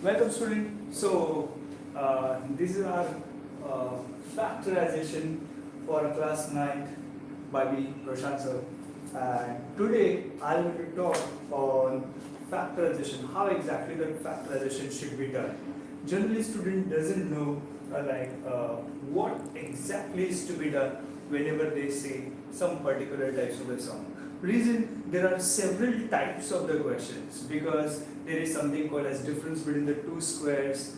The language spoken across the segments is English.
Welcome student. So this is our factorization for class 9 by me, Prashant sir. And today I will talk on factorization, how exactly the factorization should be done. Generally student doesn't know what exactly is to be done whenever they say some particular types of the sum. Reason, there are several types of the questions because there is something called as difference between the two squares,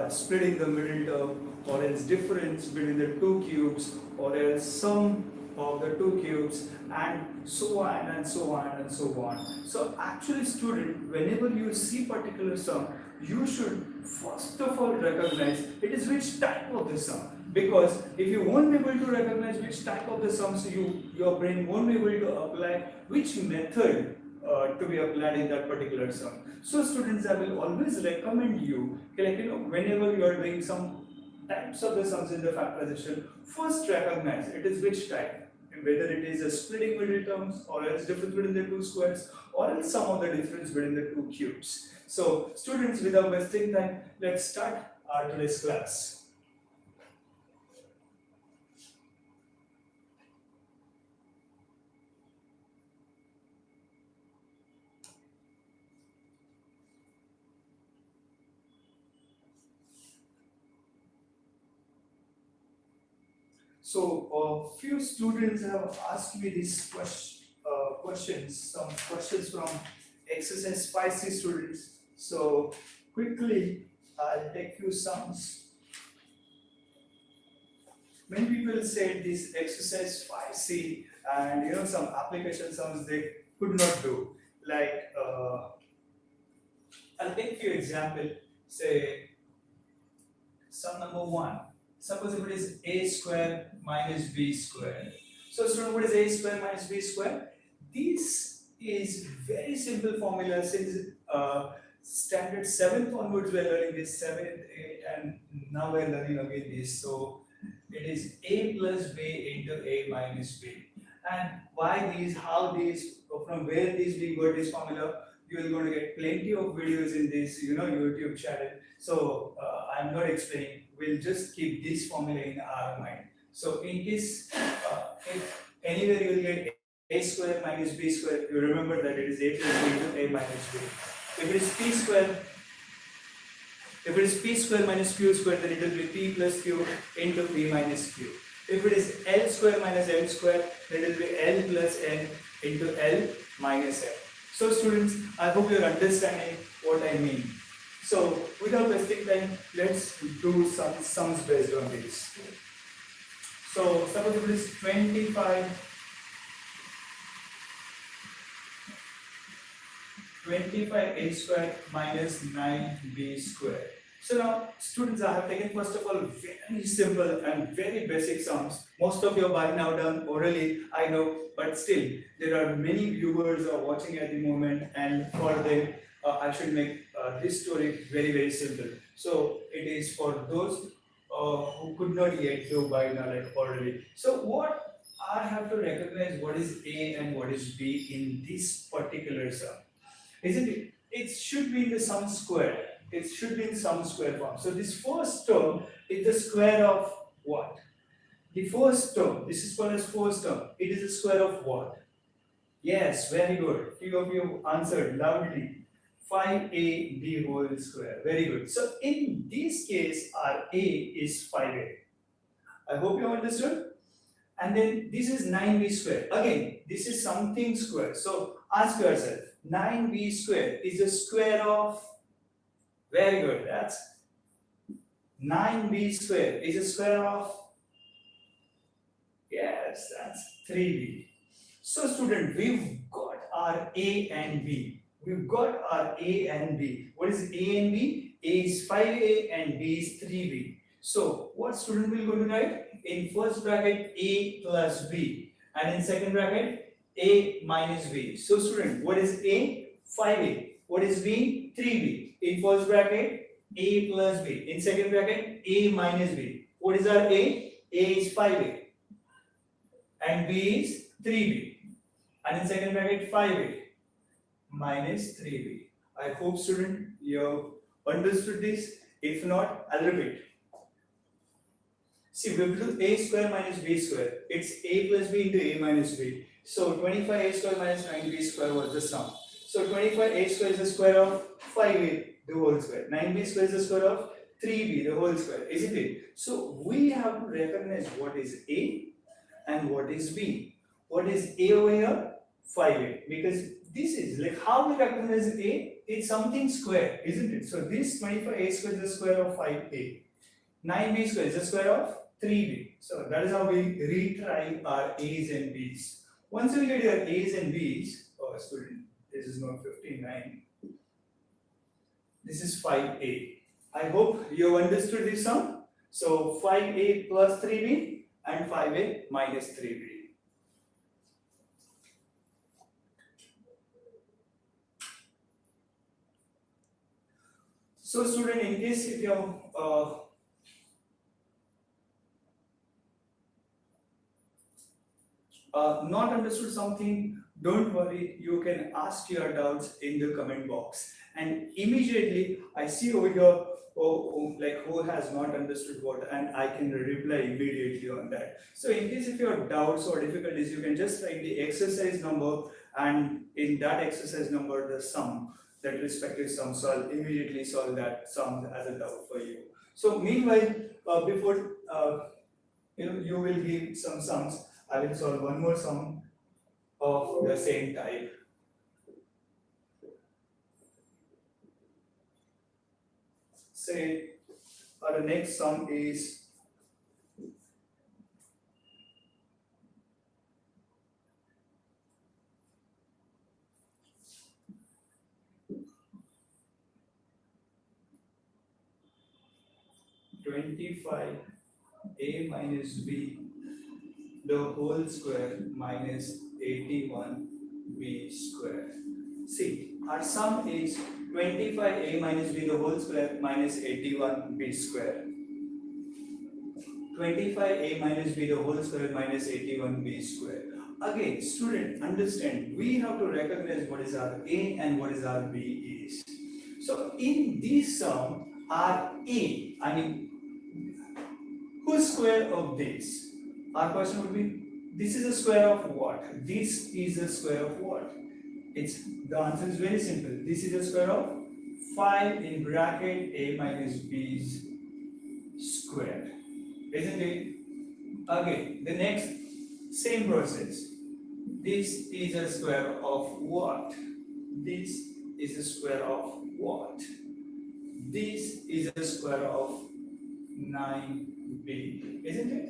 splitting the middle term, or else difference between the two cubes, or else sum of the two cubes, and so on and so on and so on. So actually student, whenever you see particular sum, you should first of all recognize it is which type of the sum. Because if you won't be able to recognize which type of the sums, your brain won't be able to apply which method to be applied in that particular sum. So students, I will always recommend you, whenever you are doing some types of the sums in the factorization, first recognize it is which type, whether it is a splitting middle terms, or else difference between the two squares, or else some of the difference between the two cubes. So students, without wasting time, let's start our today's class. So, a few students have asked me these questions, some questions from exercise 5C students. So, quickly, I'll take few sums. Many people said this exercise 5C and some application sums they could not do. Like, I'll take few example. Say, sum number 1. Suppose if it is a square minus b square. So student, what is a square minus b square? This is very simple formula since standard 7th onwards we are learning this, 7th, 8th, and now we are learning again this. So it is a plus b into a minus b. And why these, how these, from where these we got this formula, you are going to get plenty of videos in this YouTube channel. So I'm not explaining. We'll just keep this formula in our mind. So in case if anywhere you will get a square minus b square, you remember that it is a plus b into a minus b. If it is p square minus q square, then it will be p plus q into p minus q. If it is L square minus M square, then it will be L plus N into L minus M. So students, I hope you are understanding what I mean. So without wasting time, let's do some sums based on this. So suppose it is 25 a square minus 9b square. So now students, I have taken first of all very simple and very basic sums. Most of you are by now done orally, I know, but still there are many viewers are watching at the moment, and for them I should make this story very, very simple. So it is for those who could not yet do by now orally. So what I have to recognize what is A and what is B in this particular sum, isn't it? It should be in the sum square. It should be in sum square form. So this first term is the square of what? The first term, this is called as first term. It is the square of what? Yes, very good. Few of you answered loudly. 5ab whole square. Very good. So in this case, our a is 5a. I hope you understood. And then this is 9b square. Again, this is something square. So ask yourself, 9b square is the square of, very good, that's 9b square is the square of, yes, that's 3b. So student, we've got our a and b. We've got our a and b. What is a and b? A is 5a and b is 3b. So what student will go to write? In first bracket a plus b, and in second bracket a minus b. So student, what is a? 5a. What is b? 3b. In first bracket A plus B. In second bracket, A minus B. What is our A? A is 5A. And B is 3B. And in second bracket, 5A minus 3B. I hope student you have understood this. If not, I'll repeat. See, we will do A square minus B square. It's A plus B into A minus B. So 25A square minus 9B square was the sum. So 25A square is the square of 5A, the whole square. 9B square is the square of 3B, the whole square, isn't it? So we have to recognize what is A and what is B. What is A over here? 5A. Because this is like how we recognize A, it's something square, isn't it? So this 25A square is the square of 5A. 9B square is the square of 3B. So that is how we retry our A's and B's. Once you get your A's and B's, oh student, this is not 59. This is 5A. I hope you have understood this sum. So 5A plus 3B and 5A minus 3B. So student, in case if you have not understood something, don't worry, you can ask your doubts in the comment box. And immediately I see over here who has not understood what, and I can reply immediately on that. So in case if you have doubts or difficulties, you can just write the exercise number, and in that exercise number the sum, that respective sum. So I'll immediately solve that sum as a doubt for you. So meanwhile, before you will give some sums, I will solve one more sum of the same type. Say our next sum is (25A minus B) the whole square minus 81B square. See, our sum is 25A minus B the whole square minus 81B square. 25A minus B the whole square minus 81B square. Again, student, understand, we have to recognize what is our A and what is our B is. So in this sum, our A, I mean, whose square of this? Our question would be, this is a square of what? This is a square of what? The answer is very simple. This is a square of 5 in bracket A minus B's square. Isn't it? Again, the next same process. This is a square of what? This is a square of what? This is a square of 9B. Isn't it?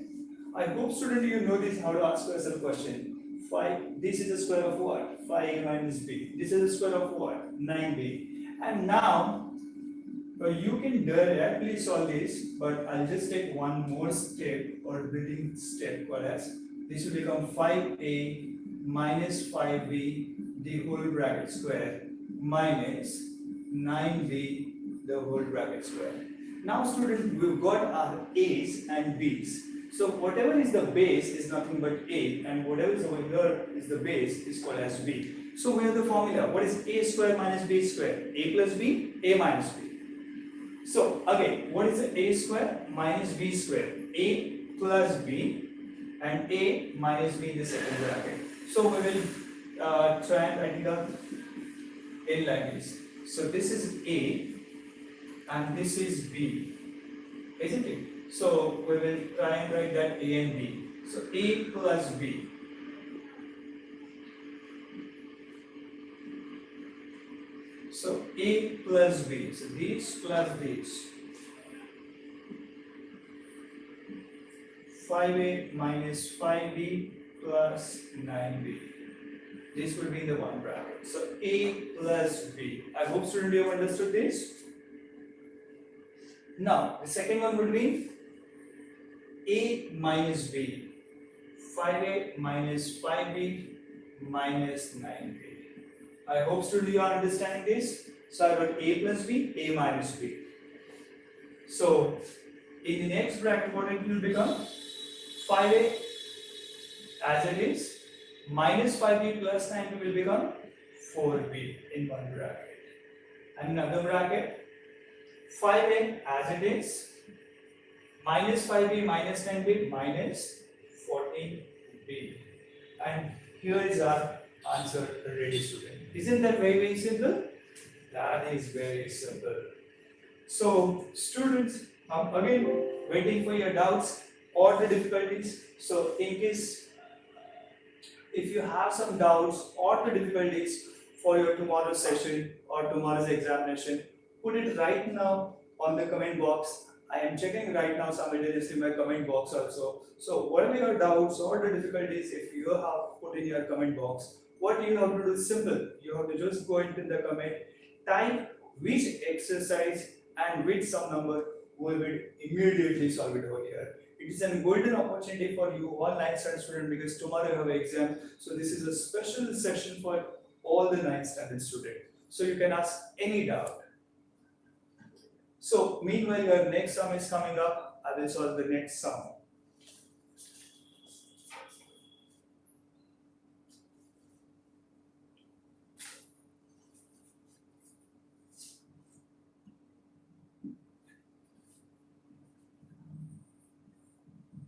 I hope student you know this, how to ask yourself a question. 5, this is the square of what? 5A minus B. This is the square of what? 9B. And now, you can directly solve this, but I'll just take one more step or building step, whereas this will become 5A minus 5B the whole bracket square minus 9B the whole bracket square. Now student, we've got our A's and B's. So whatever is the base is nothing but A, and whatever is over here is the base is called as B. So we have the formula. What is A square minus B square? A plus B, A minus B. So again, what is A square minus B square? A plus B and A minus B in the second bracket. So we will try and write it up in like this. So this is A and this is B, isn't it? So we will try and write that A and B. So A plus B. So A plus B. So these plus these. 5A minus 5B plus 9B. This will be in the one bracket. So A plus B. I hope student you have understood this. Now the second one would be A minus B. 5A minus 5B minus 9B. I hope student you are understanding this. So I got A plus B, A minus B. So in the next bracket, what it will become? 5a as it is, minus 5b plus 9b will become 4b in one bracket. And another bracket, 5a as it is, minus 5b minus 10b minus 14b. And here is our answer ready, student. Isn't that very simple? That is very simple. So students, again waiting for your doubts or the difficulties. So in case if you have some doubts or the difficulties for your tomorrow's session or tomorrow's examination, put it right now on the comment box. I am checking right now simultaneously my comment box also. So whatever your doubts or the difficulties, if you have put in your comment box, what you have to do is simple. You have to just go into the comment, type which exercise and which sum number, we will immediately solve it over here. It is a golden opportunity for you all 9th standard students because tomorrow you have an exam. So this is a special session for all the 9th standard students. So you can ask any doubt. So meanwhile your next sum is coming up. I will solve the next sum.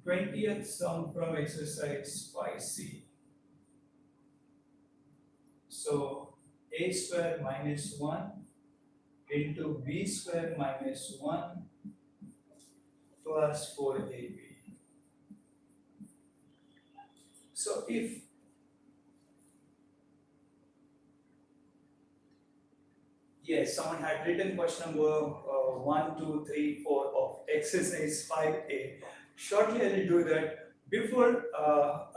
Twentieth sum from exercise 5c. So a square minus 1 into b square minus 1 plus 4ab. So if yes, someone had written question number 1, 2, 3, 4 of exercise 5a. Shortly I will do that. Before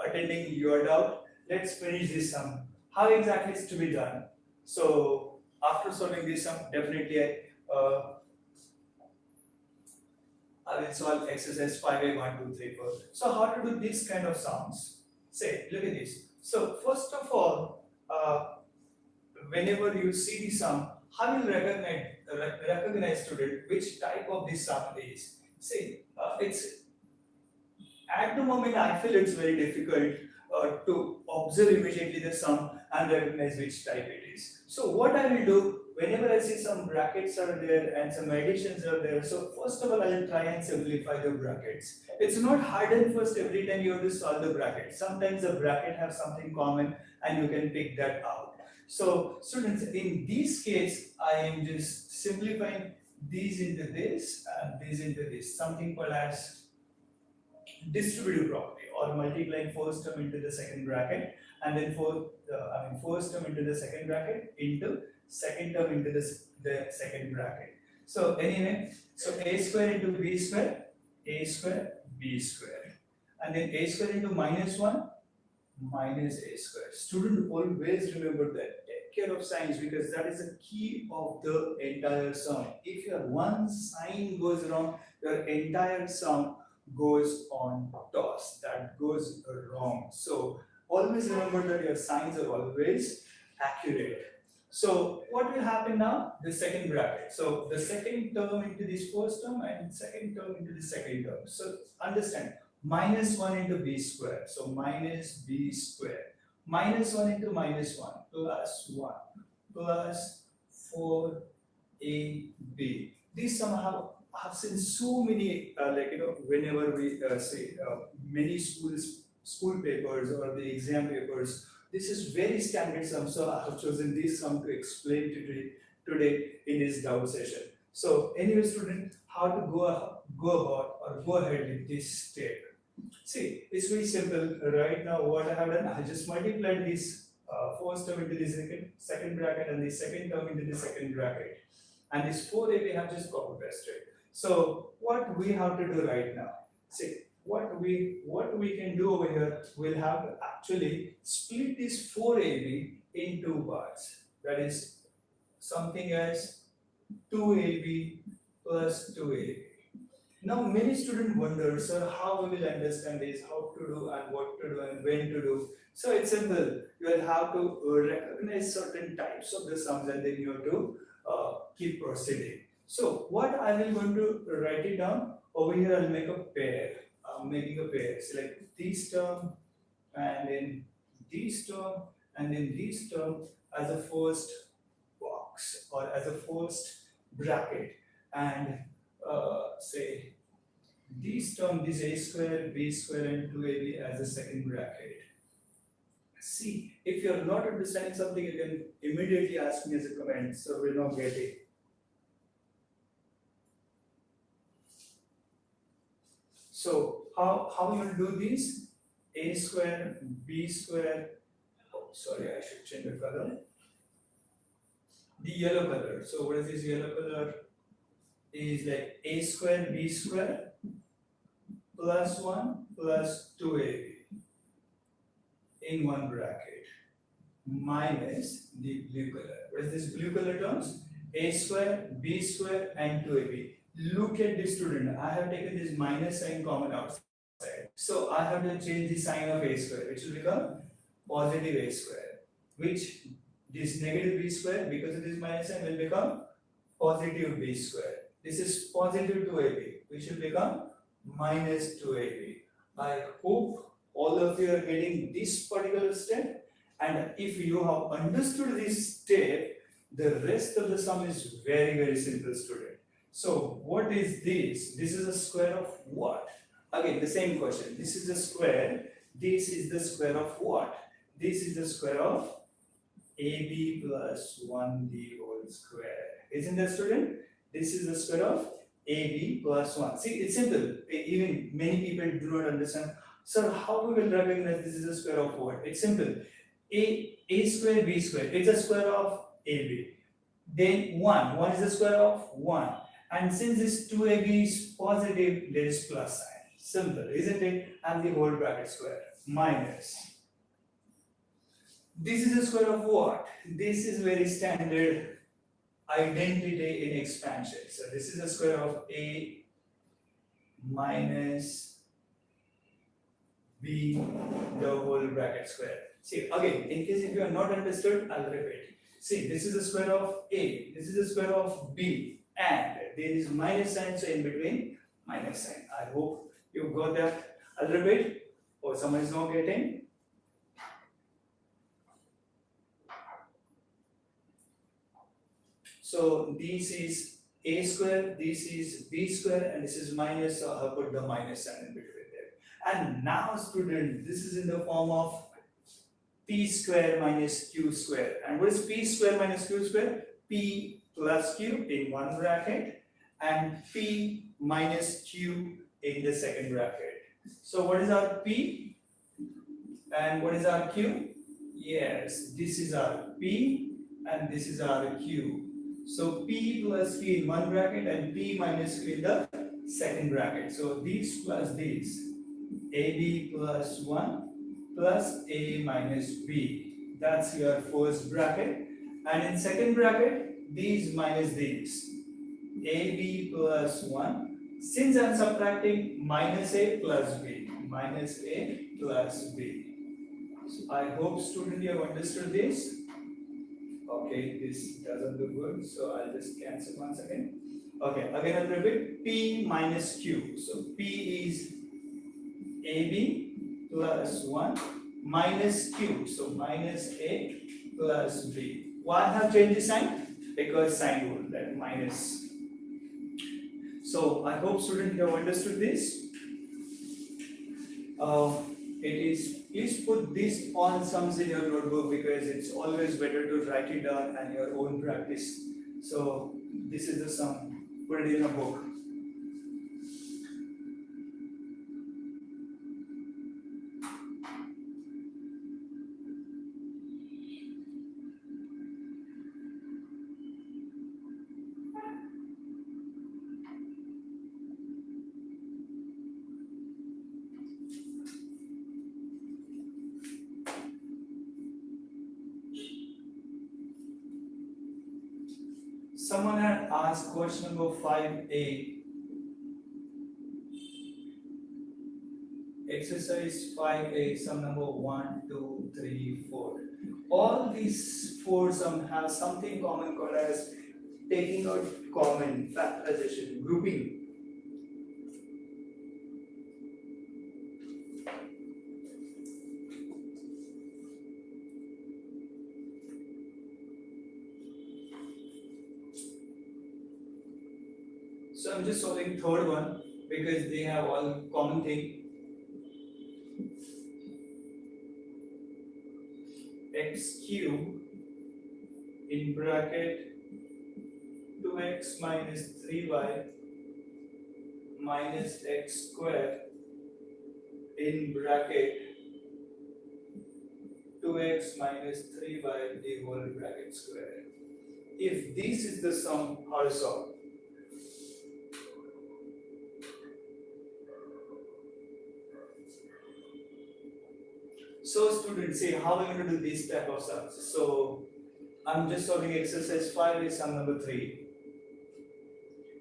attending your doubt, let's finish this sum. How exactly is to be done? So after solving this sum, definitely I will solve exercise 5a, 1, 2, 3, 4. So how to do this kind of sums? Say, look at this. So first of all, whenever you see the sum, how will recognize student which type of this sum is? See, it's at the moment I feel it's very difficult to observe immediately the sum and recognize which type it is. So what I will do, whenever I see some brackets are there and some additions are there, so first of all I will try and simplify the brackets. It's not hard and first every time you have to solve the bracket. Sometimes the bracket has something common and you can pick that out. So students, in this case I am just simplifying these into this and these into this, something called as distributive property, or multiplying first term into the second bracket and then first term into the second bracket into second term into the second bracket. So anyway, so a square into b square, a square, b square, and then a square into minus 1 minus a square. Student, always remember that. Take care of signs because that is the key of the entire sum. If your one sign goes wrong, your entire sum goes on toss. That goes wrong. So always remember that your signs are always accurate. So what will happen now? The second bracket. So the second term into this first term and second term into the second term. So understand, minus 1 into b square. So minus b square. Minus 1 into minus 1 plus 1 plus 4ab. These somehow I've seen so many, whenever we say many school papers or the exam papers, this is very standard sum. So I have chosen this sum to explain today in this doubt session. So anyway, student, how to go about or go ahead with this step. See, it's very simple. Right now, what I have done, I just multiplied this first term into the second bracket and the second term into the second bracket. And this 4a we have just copy pasted. So what we have to do right now? See, what we can do over here, we'll have to actually split this 4ab in two parts. That is something as 2ab plus 2ab. Now many students wonder, sir, how we will understand this, how to do and what to do and when to do. So it's simple. You will have to recognize certain types of the sums and then you have to keep proceeding. So what I will going to write it down over here. I'll make a pair. I'm making a pair. Select this term and then this term and then this term as a first box or as a first bracket, and say this term, this a square, b square, and 2ab as a second bracket. See, if you are not understanding something, you can immediately ask me as a comment, so we'll not get it. So how you will do this? A square, b square. Oh, sorry, I should change the color. The yellow color. So what is this yellow color? Is like a square, b square plus 1 plus 2ab in one bracket minus the blue color. What is this blue color terms? A square, b square, and 2ab. Look at this, student. I have taken this minus sign common outside. So I have to change the sign of a square, which will become positive a square. Which this negative b square, because of this minus sign, will become positive b square. This is positive 2ab, which will become minus 2ab. I hope all of you are getting this particular step, and if you have understood this step, the rest of the sum is very simple, student. So what is this? This is a square of what? Again, the same question. This is a square. This is the square of what? This is the square of ab plus 1b whole square. Isn't that, student? This is the square of ab plus 1. See, it's simple. Even many people do not understand. Sir, how we will recognize this is a square of what? It's simple. A square, b square. It's a square of ab. Then 1. 1 is the square of 1. And since this 2ab is positive, there is plus sign. Simple, isn't it? And the whole bracket square. Minus. This is the square of what? This is very standard identity in expansion. So this is the square of a minus b the whole bracket square. See, again, in case if you are not understood, I'll repeat. See, this is the square of a, this is the square of b, and there is minus sign, so in between minus sign. I hope you got that. I'll repeat, or someone is not getting. So this is a square, this is b square, and this is minus, so I'll put the minus sign in between there. And now, student, this is in the form of p square minus q square. And what is p square minus q square? P plus q in one bracket and p minus q in the second bracket. So what is our p and what is our q? Yes, this is our p and this is our q. So p plus q in one bracket and p minus q in the second bracket. So these plus these, ab plus 1 plus a minus b. That's your first bracket. And in second bracket, these minus these, ab plus 1. Since I am subtracting minus a plus b, minus a plus b. So I hope, student, you have understood this. Okay, this doesn't look good, so I'll just cancel once again. Okay, again I'll repeat, p minus q. So p is ab plus 1 minus q, so minus a plus b. Why I have changed the sign? Because sign rule, that minus. So I hope, students, you have understood this. Please put this on sums in your notebook, because it's always better to write it down and your own practice. So this is the sum. Put it in a book. Someone had asked question number 5a. Exercise 5a, sum number 1, 2, 3, 4. All these four sum have something common called as taking out common factorization grouping. So I'm just solving third one because they have all common thing. X cube in bracket 2x minus 3y minus x square in bracket 2x minus 3y the whole bracket square. If this is the sum, how to solve? So students, say how are we going to do this type of sums? So I'm just solving exercise 5 is sum number 3.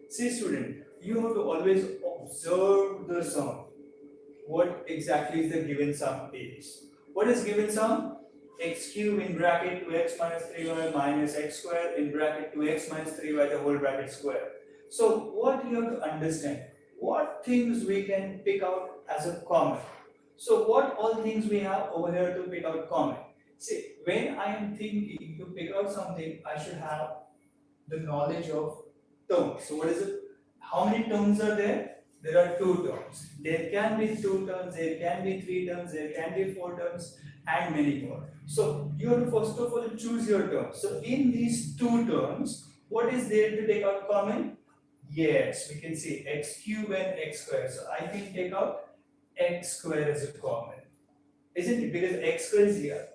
See student, you have to always observe the sum. What exactly is the given sum is? What is given sum? X cube in bracket 2x minus 3y minus x square in bracket 2x minus 3y the whole bracket square. So what you have to understand, what things we can pick out as a common. So what all things we have over here to pick out common? See, when I am thinking to pick out something, I should have the knowledge of terms. So what is it? How many terms are there? There are 2 terms. There can be 2 terms, there can be 3 terms, there can be 4 terms, and many more. So you have to first of all choose your terms. So in these 2 terms, what is there to take out common? Yes, we can see x cube and x square. So I can take out x square as a common, isn't it? Because x square is here,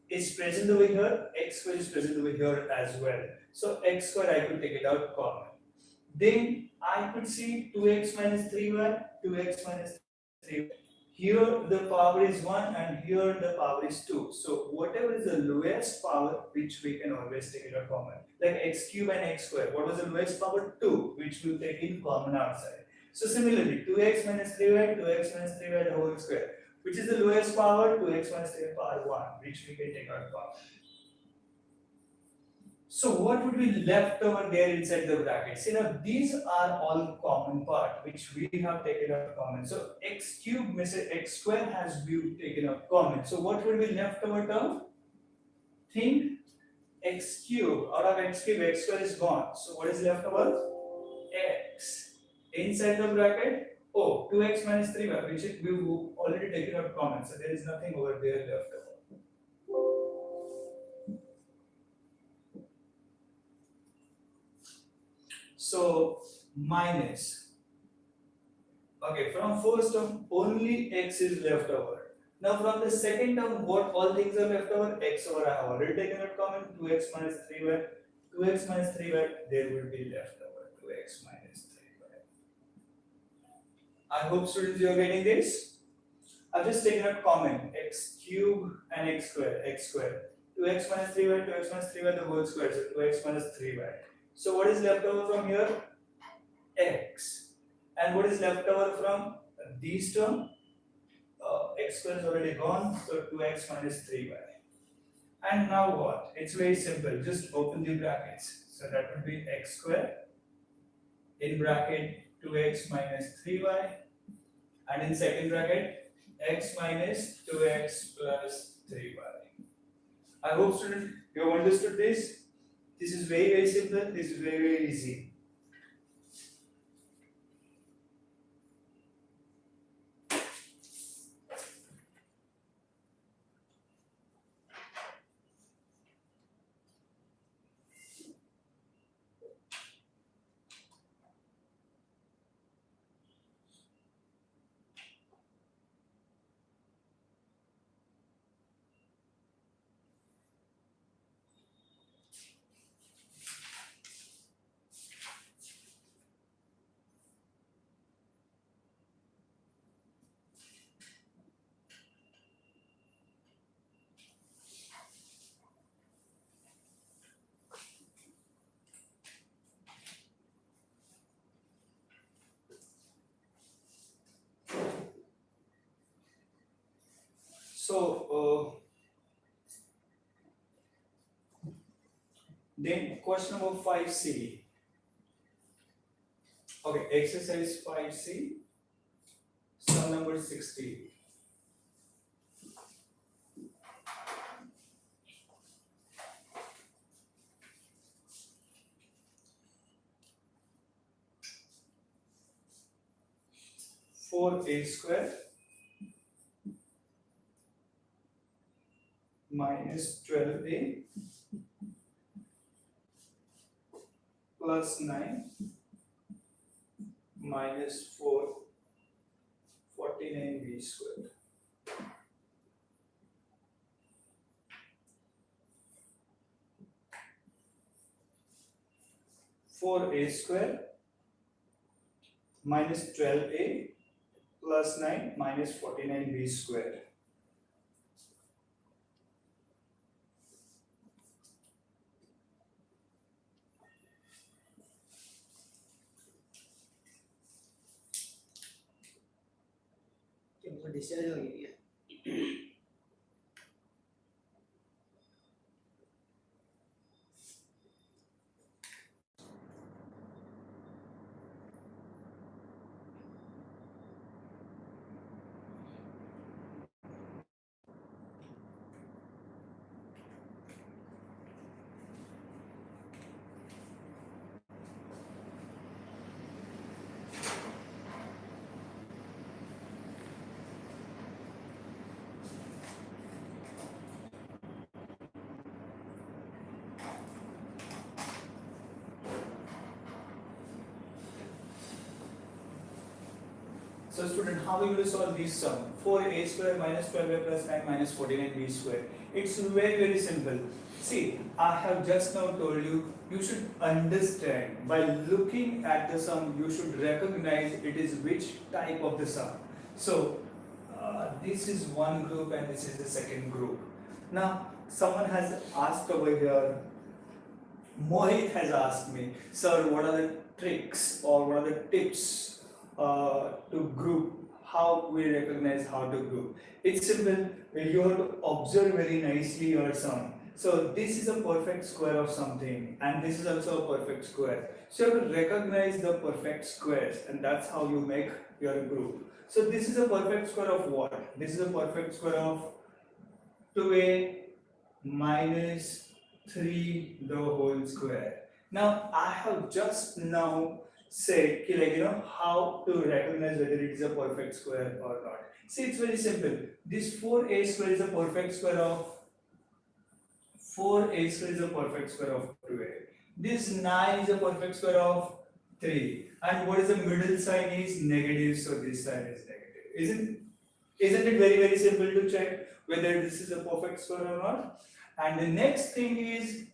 is present over here, x square is present over here as well. So x square I could take it out common. Then I could see 2x minus 3y, 2x minus 3y. Here the power is 1 and here the power is 2. So whatever is the lowest power, which we can always take it out common. Like x cube and x square. What was the lowest power? 2, which we'll take in common outside. So similarly, 2x minus 3y, 2x minus 3y the whole square. Which is the lowest power? 2x minus 3y power 1, which we can take out common. So what would be left over there inside the brackets? You know, these are all common part which we have taken out common. So x cube means x square has been taken out common. So what would be left over term? Think x cube, out of x cube, x square is gone. So what is left over? X. Inside the bracket, 2x minus 3y, which we've already taken out common. So there is nothing over there left over. So minus. Okay, from first term only x is left over. Now from the second term, what all things are left over? X over I have already taken out common. 2x minus 3y. 2x minus 3y, there will be left over. 2x minus 3y. I hope students you are getting this. I've just taken out common. X cube and x square. 2x minus 3y, 2x minus 3y the whole square. So 2x minus 3y. So what is left over from here? X. And what is left over from these terms? X square is already gone, so 2x minus 3y. And now what? It's very simple. Just open the brackets. So that would be x square in bracket 2x minus 3y, and in second bracket x minus 2x plus 3y. I hope students you have understood this. This is very simple. This is very easy. So then question number 5c. Okay, exercise 5C, sum number 60. Four a square minus 12a plus 9 minus 4 49b squared. 4a square minus 12a plus 9 minus 49b squared. Discharge हो गई है So student, how are you going to solve this sum? 4a square minus 12a plus 9 minus 49b square. It's very simple. See, I have just now told you, you should understand, by looking at the sum, you should recognize it is which type of the sum. So, this is one group and this is the second group. Now, someone has asked over here, Mohit has asked me, sir, what are the tricks or what are the tips to group? How we recognize how to group? It's simple. You have to observe very nicely your sum. So this is a perfect square of something, and this is also a perfect square. So you have to recognize the perfect squares, and that's how you make your group. So this is a perfect square of what? This is a perfect square of 2a minus 3 the whole square. Now I have just now said how to recognize whether it is a perfect square or not. See, it's very simple. This 4a square is a perfect square of 4a square is a perfect square of 2a. This 9 is a perfect square of 3. And what is the middle sign is negative, so this sign is negative. Isn't it very simple to check whether this is a perfect square or not? And the next thing is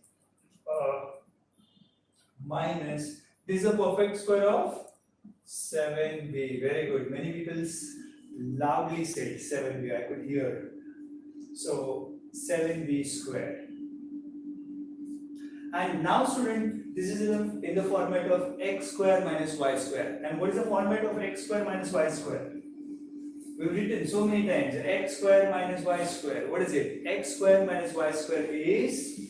minus, this is a perfect square of 7b. Very good. Many people loudly said 7b. I could hear. So 7b square. And now student, this is in the format of x square minus y square. And what is the format of x square minus y square? We've written so many times x square minus y square. What is it? X square minus y square is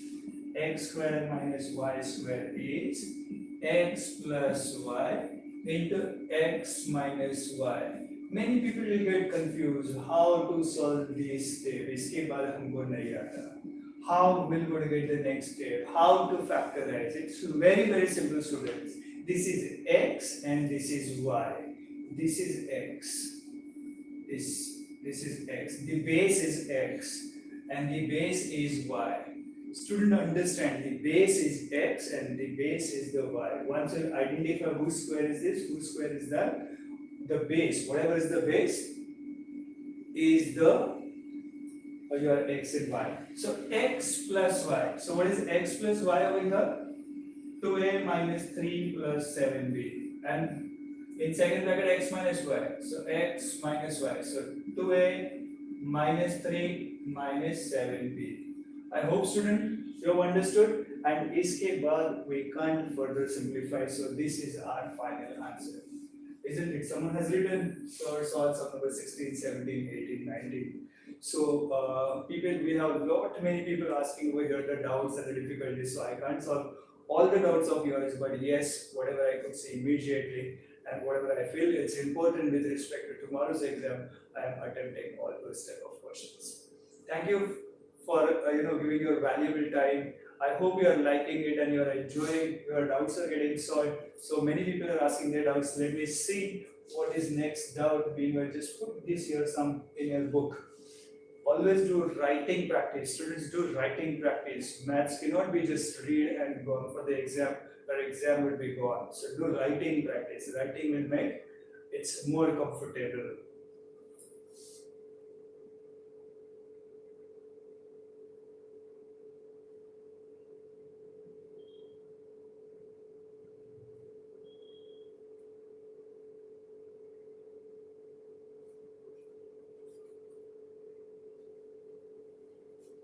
x square minus y square is x plus y into x minus y. Many people will get confused how to solve this step. इसके बाद हमको नहीं आता. How we're going to get the next step? How to factorize? It's very simple, students. This is x and this is y. This is x. This is x. The base is x and the base is y. Student, understand, the base is x and the base is the y. Once you identify whose square is this, whose square is that, the base, whatever is the base, is the your x and y. So x plus y. So what is x plus y over here? 2a minus 3 plus 7b. And in second bracket x minus y. So x minus y. So 2a minus 3 minus 7b. I hope student you have understood, and iske baad we can't further simplify. So this is our final answer. Isn't it? Someone has written solve sum number 16, 17, 18, 19. So we have many people asking over here the doubts and the difficulties. So I can't solve all the doubts of yours, but yes, whatever I could say immediately. and whatever I feel it's important with respect to tomorrow's exam, I am attempting all those type of questions. Thank you for giving your valuable time. I hope you are liking it and you are enjoying. Your doubts are getting solved. So many people are asking their doubts. Let me see what is next doubt being. Just put this here some in your book. Always do writing practice. Students do writing practice. Maths cannot be just read and gone for the exam. Or exam will be gone. So do writing practice. Writing will make it's more comfortable.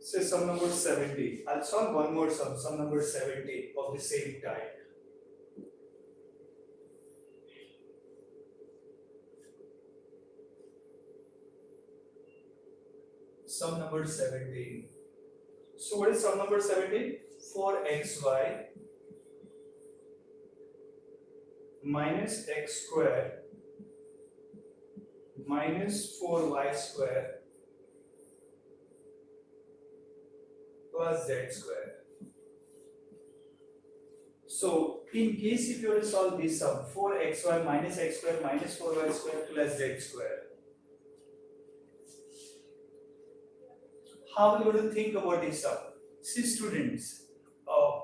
Say sum number 70. I'll solve one more sum number 70 of the same type. Sum number 17. So what is sum number 17? 4xy minus x square minus 4y square plus z square. So in case if you will solve this sum, 4xy minus x square minus 4y square plus z square, how are you going to think about this sum? See students,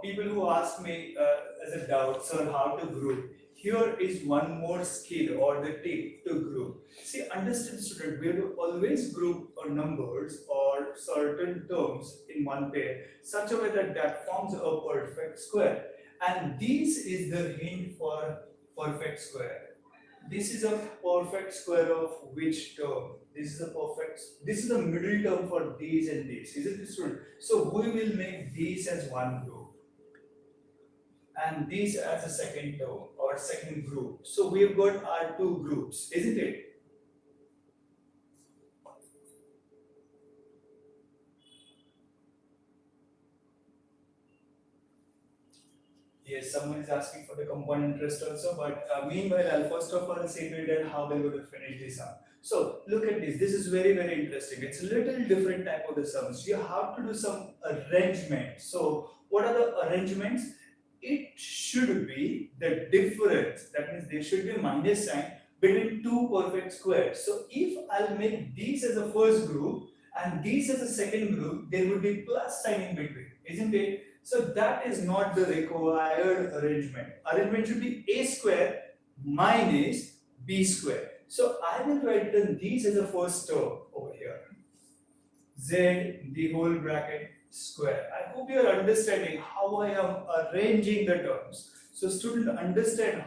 people who ask me as a doubt, sir, how to group. Here is one more skill or the tip to group. See, understand student, we have to always group numbers or certain terms in one pair, such a way that that forms a perfect square. And this is the hint for perfect square. This is a perfect square of which term? This is the middle term for these and these, isn't it student? So we will make these as one group and these as a second term or second group. So we've got our two groups, isn't it? Yes, someone is asking for the compound interest also, but meanwhile, I'll first of all say to you how we're going to finish this sum. So look at this. This is very, very interesting. It's a little different type of the sums. You have to do some arrangement. So what are the arrangements? It should be the difference. That means there should be a minus sign between two perfect squares. So if I'll make these as a first group and these as a second group, there will be plus sign in between, isn't it? So that is not the required arrangement. Arrangement should be a square minus b square. So I will write down these as a first term over here. Z the whole bracket square. I hope you are understanding how I am arranging the terms. So student, understand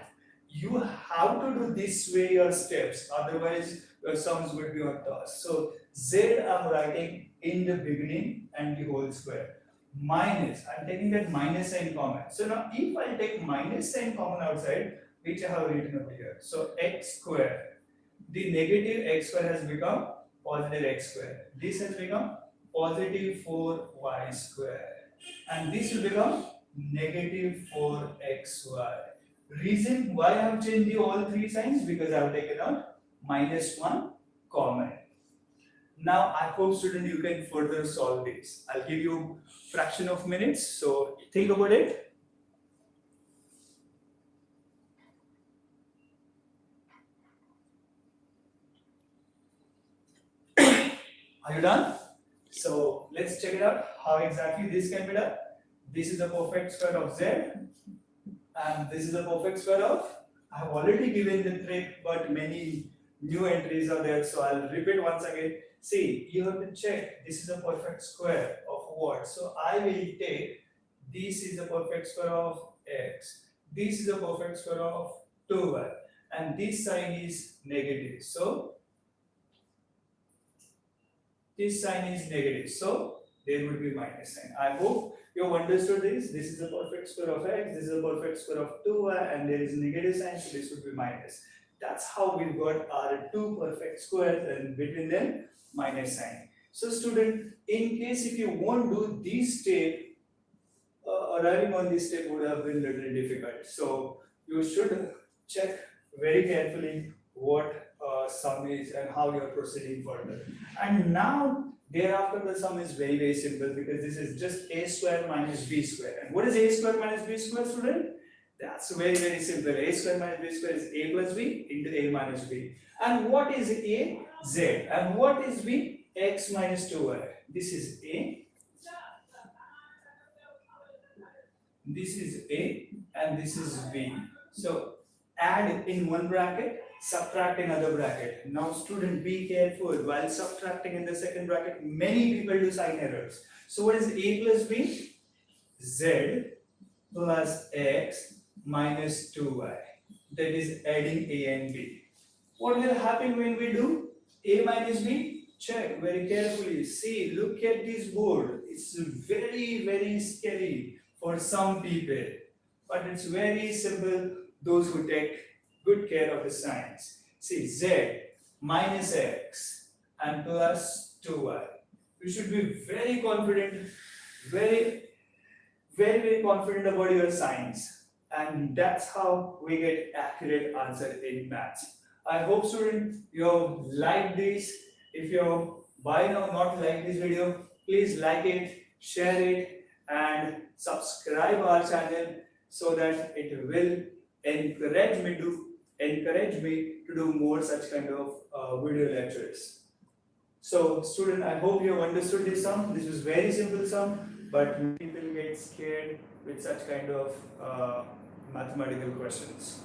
you have to do this way your steps, otherwise your sums will be on toss. So Z I am writing in the beginning and the whole square. Minus, I am taking that minus sign common. So now if I take minus sign common outside, which I have written over here. So x square, the negative x square has become positive x square. This has become positive 4y square. And this will become negative 4xy. Reason why I have changed the all three signs? Because I have taken out minus 1 common. Now I hope student you can further solve this. I'll give you fraction of minutes, so think about it. Are you done? So let's check it out how exactly this can be done. This is the perfect square of z and this is the perfect square of, I have already given the trick but many new entries are there, so I'll repeat once again. See, you have to check this is a perfect square of what? So I will take this is a perfect square of x, this is a perfect square of 2y and this sign is negative. So this sign is negative. So there will be minus sign. I hope you have understood this. This is a perfect square of x, this is a perfect square of 2y and there is negative sign, so this would be minus. That's how we got our two perfect squares and between them minus sign. So student, in case if you won't do this step, arriving on this step would have been little difficult. So you should check very carefully what sum is and how you are proceeding further. And now thereafter the sum is very simple because this is just a square minus b square. And what is a square minus b square, student? That's very simple. A square minus b square is a plus b into a minus b. And what is a? Z. And what is b? X minus 2y. This is a, this is a, and this is b. So add in one bracket, subtract in other bracket. Now student, be careful while subtracting in the second bracket. Many people do sign errors. So what is a plus b? Z plus x minus 2y. That is adding a and b. What will happen when we do a minus b? Check very carefully. See, look at this board. It's very scary for some people, but it's very simple. Those who take good care of the signs. See, z minus x and plus 2y. You should be very confident, very confident about your signs, and that's how we get accurate answer in maths. I hope students you have liked this. If you by now not like this video, please like it, share it, and subscribe our channel so that it will encourage me to do more such kind of video lectures. So student, I hope you have understood this sum. This is very simple sum, but people get scared with such kind of mathematical questions.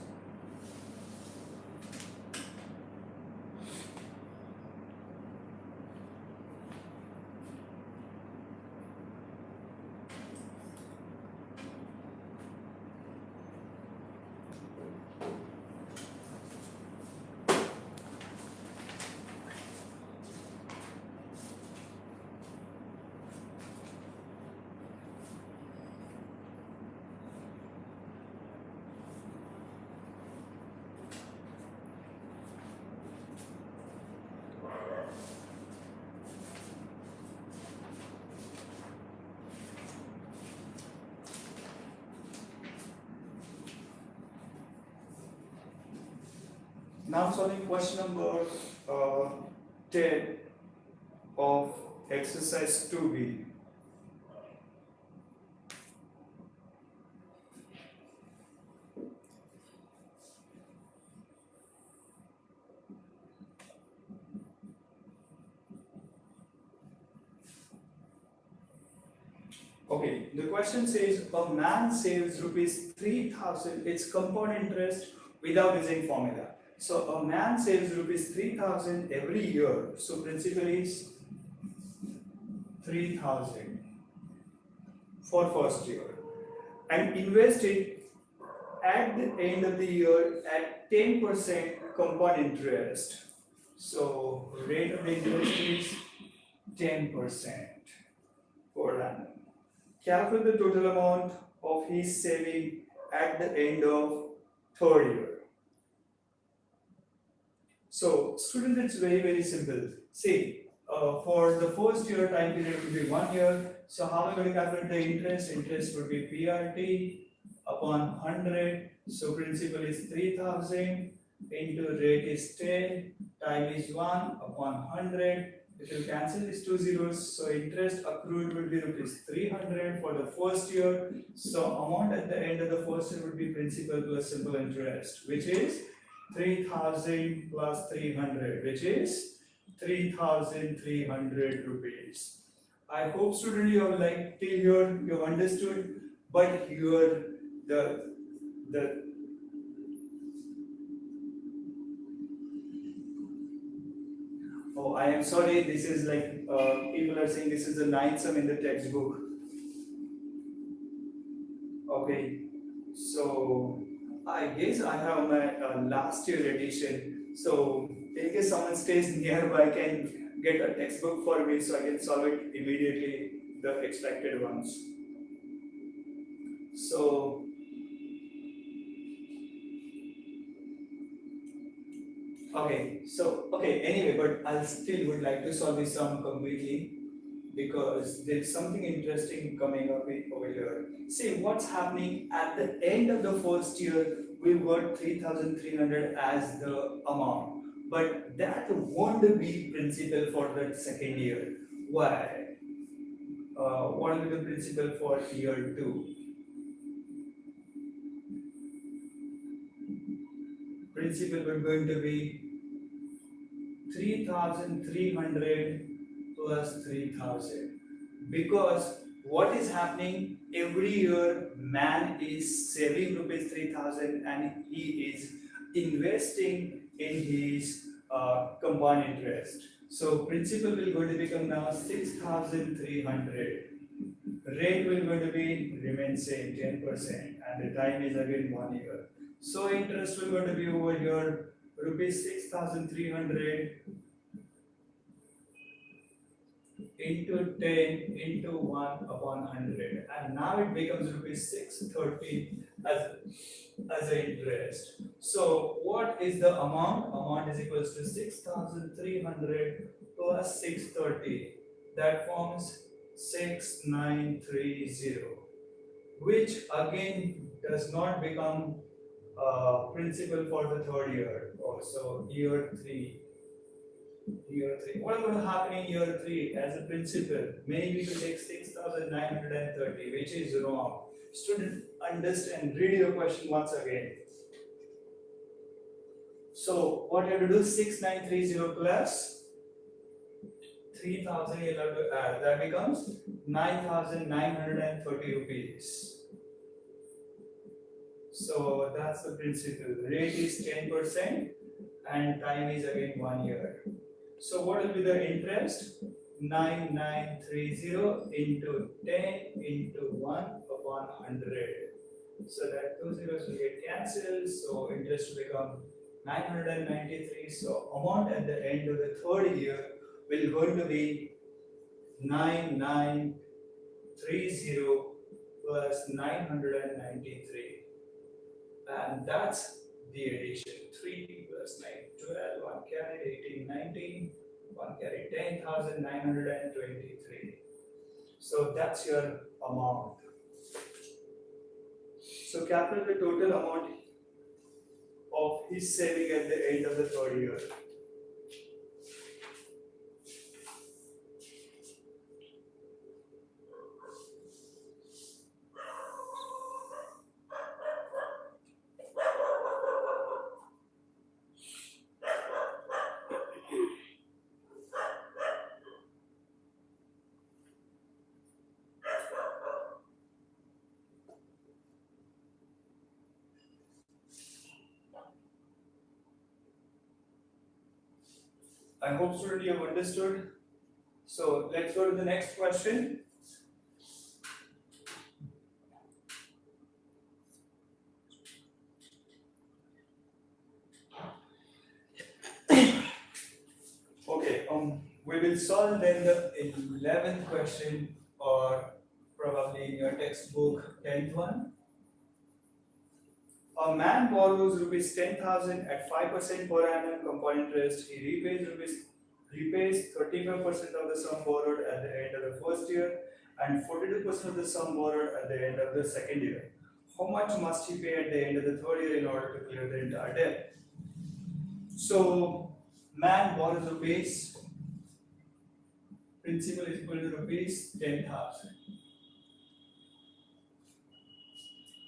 Now solving question number 10 of exercise 2b. Okay, the question says a man saves rupees 3,000 its compound interest without using formula. So a man saves rupees 3,000 every year. So principal is 3,000 for first year and invest it at the end of the year at 10% compound interest. So rate of interest is 10% per annum. Calculate the total amount of his saving at the end of third year. So student, it's very simple. See, for the first year time period will be 1 year. So how are we going to calculate the interest? Interest would be PRT upon 100. So principal is 3,000 into rate is 10, time is 1 upon 100. It will cancel these two zeros. So interest accrued will be rupees 300 for the first year. So amount at the end of the first year would be principal plus simple interest, which is 3,000 plus 300, which is 3,300 rupees. I hope student you have like till here you have understood, but here the oh, I am sorry, this is like people are saying this is the ninth sum in the textbook. Okay, so I guess I have my last year edition. So in case someone stays nearby, can get a textbook for me so I can solve it immediately, the expected ones. So okay, anyway, but I still would like to solve this sum completely because there's something interesting coming up over here. See what's happening at the end of the first year. we've got 3,300 as the amount, but that won't be principal for the second year. Why? What will be the principal for year 2? Principal is going to be 3,300 plus 3,000, because what is happening every year, man is saving rupees 3,000 and he is investing in his compound interest. So principal will going to become now 6,300. Rate will going to be remain same 10%, and the time is again 1 year. So interest will going to be over here rupees 6,300 into 10 into 1 upon 100, and now it becomes rupees 630 as an interest. So what is the amount? Amount is equals to 6,300 plus 630, that forms 6,930, which again does not become principal for the third year. Also year 3. What is going to happen in year 3 as a principal? Many people take 6,930, which is wrong. Student, understand, read your question once again. So what you have to do, 6,930 plus 3,000 you'll have to add, that becomes 9,930 rupees. So that's the principal. Rate is 10% and time is again 1 year. So what will be the interest? 9,930 into 10 into 1 upon 100. So that two zeros will get cancelled. So interest will become 993. So amount at the end of the third year will going to be 9,930 plus 993. And that's the addition. 3 plus 9, 12, 1 carried 18, 19, 1 carried 10,923. So that's your amount. So calculate the total amount of his saving at the end of the third year. I hope student you have understood. So let's go to the next question. Okay, we will solve then the 11th question, or probably in your textbook 10th one. A man borrows rupees 10,000 at 5% per annum compound interest. He repays 35% of the sum borrowed at the end of the first year and 42% of the sum borrowed at the end of the second year. How much must he pay at the end of the third year in order to clear the entire debt? So, man borrows rupees, principal is equal to rupees 10,000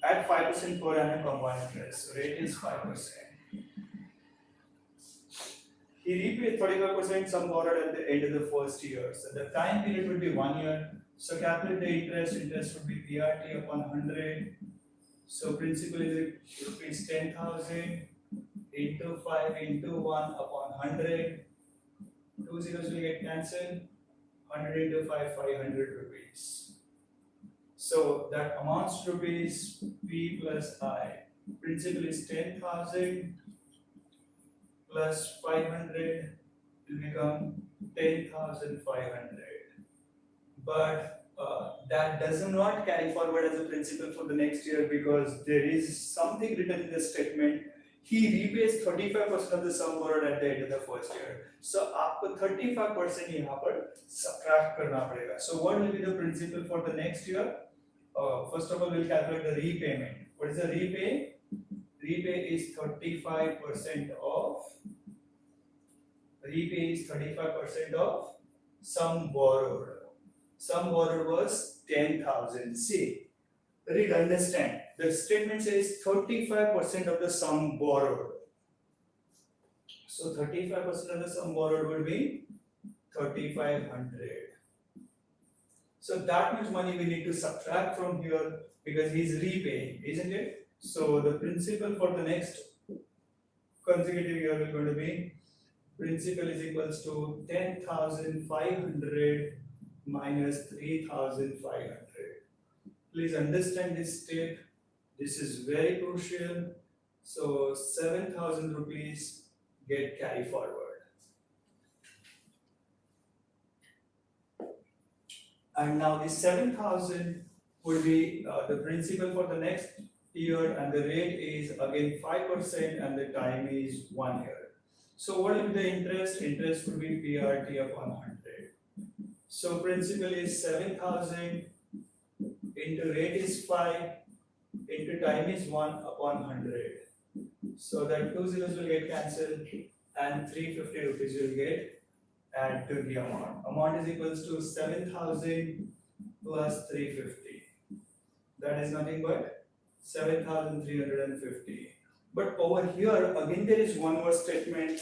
at 5% per annum compound interest. So rate is 5%. He repays 35% sum borrowed at the end of the first year. So the time period would be 1 year. So calculate the interest. Interest would be PRT upon 100. So principal is rupees 10,000 into 5 into 1 upon 100. Two zeros will get cancelled. 100 into 5, 500 rupees. So that amounts to rupees P plus I. Principal is 10,000 plus 500 will become 10,500. But that does not carry forward as a principal for the next year, because there is something written in the statement. He repays 35% of the sum borrowed at the end of the first year. So आपको 35% यहाँ पर subtract करना पड़ेगा. So what will be the principal for the next year? First of all, we'll calculate the repayment. What is the repay? repay is 35% of sum borrowed. Sum borrowed was 10,000. See, read, understand. The statement says 35% of the sum borrowed. So 35% of the sum borrowed will be 3,500. So that much money we need to subtract from here because he is repaying, isn't it? So the principal for the next consecutive year will going to be principal is equals to 10,500 minus 3,500. Please understand this step. This is very crucial. So 7,000 rupees get carry forward. And now this 7,000 will be the principal for the next year, and the rate is again 5% and the time is 1 year. So what will be the interest? Interest will be PRT upon 100. So principal is 7,000 into rate is 5 into time is 1 upon 100. So that 2 zeros will get cancelled and 350 rupees will get add to the amount. Amount is equals to 7,000 plus 350. That is nothing but 7,350. But over here, again there is one more statement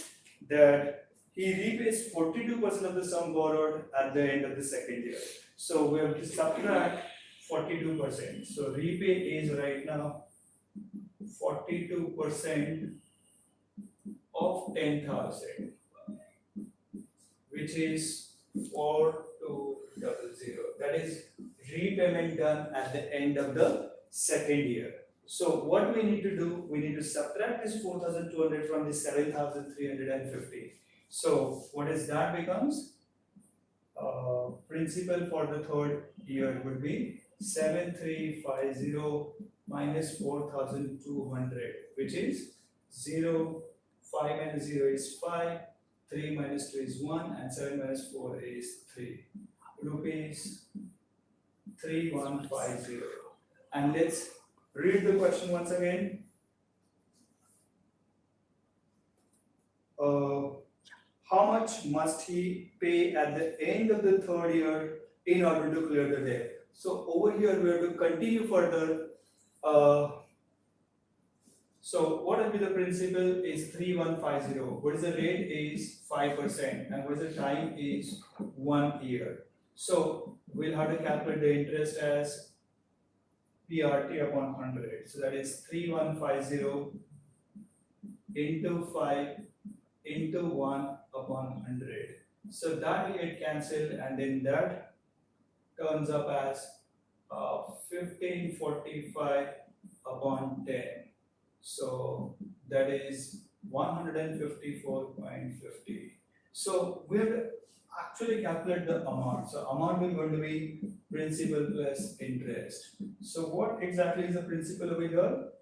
that he repays 42% of the sum borrowed at the end of the second year. So we have to subtract 42%. So repay is right now 42% of 10,000, which is 4200. That is repayment done at the end of the second year. So what we need to do, we need to subtract this 4,200 from the 7,350. So what is that becomes? Principal for the third year would be 7,350 minus 4,200, which is 0, 5 minus 0 is 5, 3 minus 2 is 1, and 7 minus 4 is 3. Rupees 3,150. And let's read the question once again. How much must he pay at the end of the third year in order to clear the debt? So over here we have to continue further. So what will be the principal is 3,150. What is the rate is 5%, and what is the time is 1 year. So we'll have to calculate the interest as PRT upon 100. So that is 3,150 into 5 into 1 upon 100. So that will get cancelled, and then that turns up as 1545 upon 10. So that is 154.50. So we have to actually calculate the amount. So amount is going to be principal plus interest. So what exactly is the principal over here?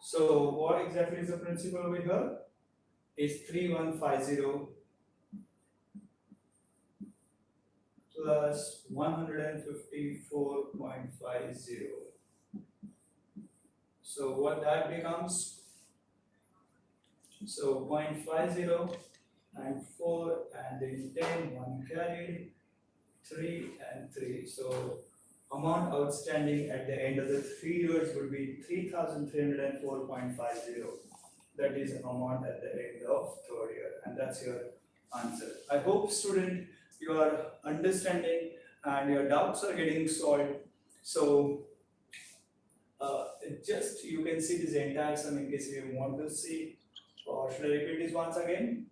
So what exactly is the principal over here? Is 3,150 plus 154.50. So what that becomes? So 0.50 and 4 and then 10, 1 carried, 3 and 3. So amount outstanding at the end of the 3 years would be 3,304.50. That is amount at the end of third year, and that's your answer. I hope, student, you are understanding and your doubts are getting solved. So just you can see this entire sum in case you want to see, or should I repeat this once again?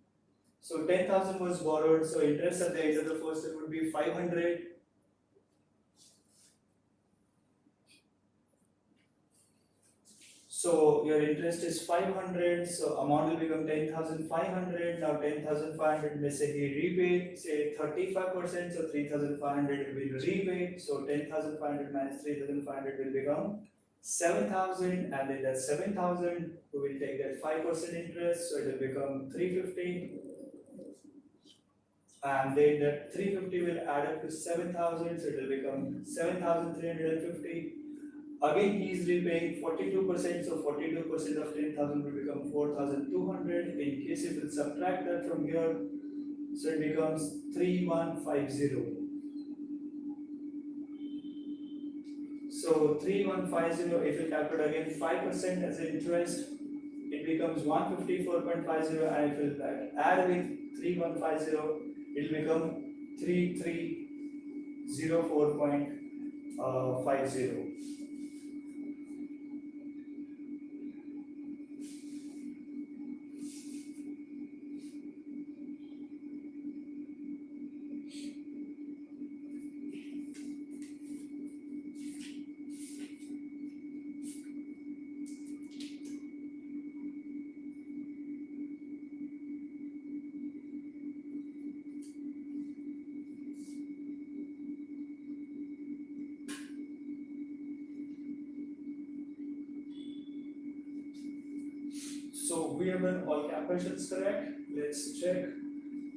So 10,000 was borrowed, so interest at the end of the first year would be 500. So your interest is 500, so amount will become 10,500. Now 10,500, let's say he repaid, say 35%, so 3,500 will be repaid. So 10,500 minus 3,500 will become 7,000, and then that 7,000, we will take that 5% interest, so it will become 350. and then that 350 will add up to 7,000, so it will become 7,350. Again, he is repaying 42%, so 42% of 10,000 will become 4,200. In case if we subtract that from here, so it becomes 3,150. So 3,150, if you calculate again 5% as interest, it becomes 154.50, and if you add with 3,150, it will become 3,304.50. So we have done all calculations correct. Let's check.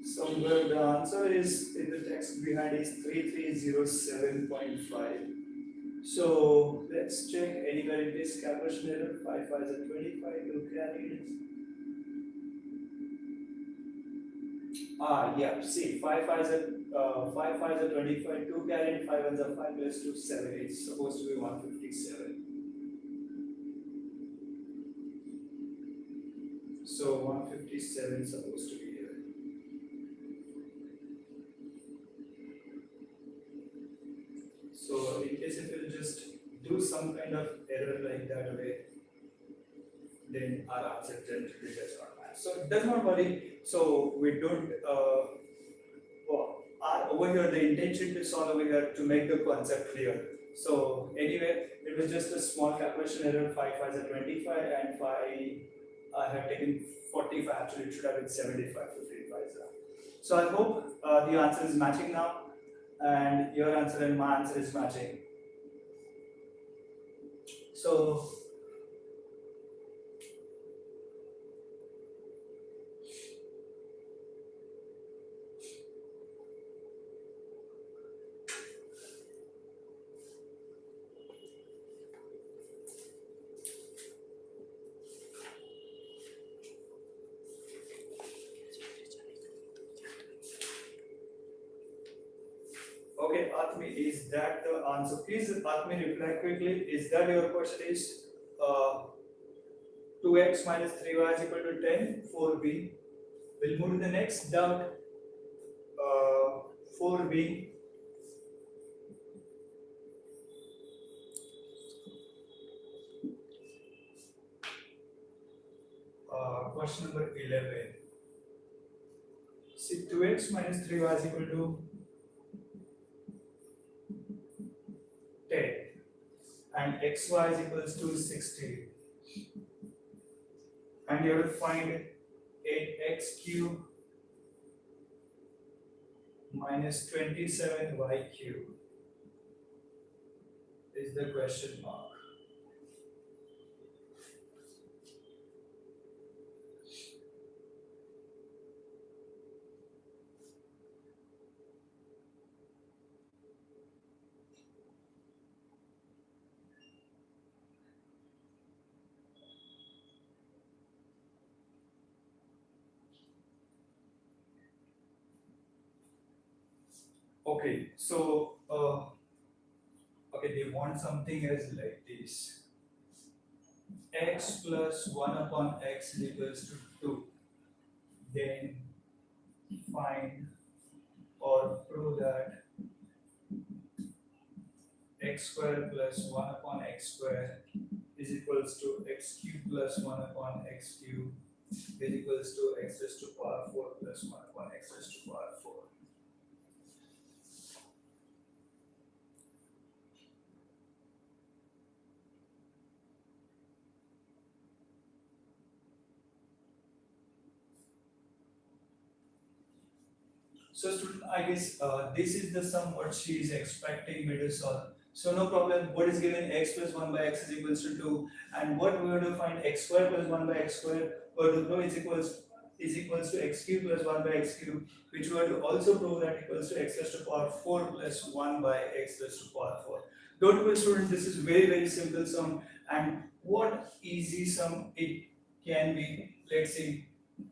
Somewhere the answer is in the text behind is 3307.5. So let's check anywhere in this calculation error. 5 5 is 25 to carry. Yeah. See, 5 5 is 25. 2 carried. 5 is 5 plus 2 7. It's supposed to be 157. So 157 is supposed to be here. So in case if you just do some kind of error like that way, then our answer generally does not match. So does not worry. So we don't. Over here, the intention to solve over here to make the concept clear. So anyway, it was just a small calculation error. 5 5 is 25, and 5 I have taken 45. Actually, it should have been 75. 55 is So I hope the answer is matching now, and your answer and my answer is matching. So okay, Atmi, is that the answer? Please, Atmi, reply quickly. Is that your question? Is 2x minus 3y is equal to 10? 4b. We'll move to the next doubt. 4b. Question number 11. See, 2x minus 3y is equal to 10, and xy is equals to 60, and you have to find 8x cube minus 27y cube is the question mark. Okay, so okay, they want something as like this: x plus 1 upon x is equals to 2. Then find or prove that x square plus 1 upon x square is equals to x cube plus 1 upon x cube is equals to x raised to power 4 plus 1 upon x raised to power 4. So student, I guess this is the sum what she is expecting me to solve. So no problem, what is given x plus 1 by x is equals to 2, and what we have to find x square plus 1 by x square, we have to know is equals is equals to x cube plus 1 by x cube, which we have to also prove that equals to x raised to power 4 plus 1 by x raised to power 4. Don't worry students, this is very simple sum, and what easy sum it can be. Let's see,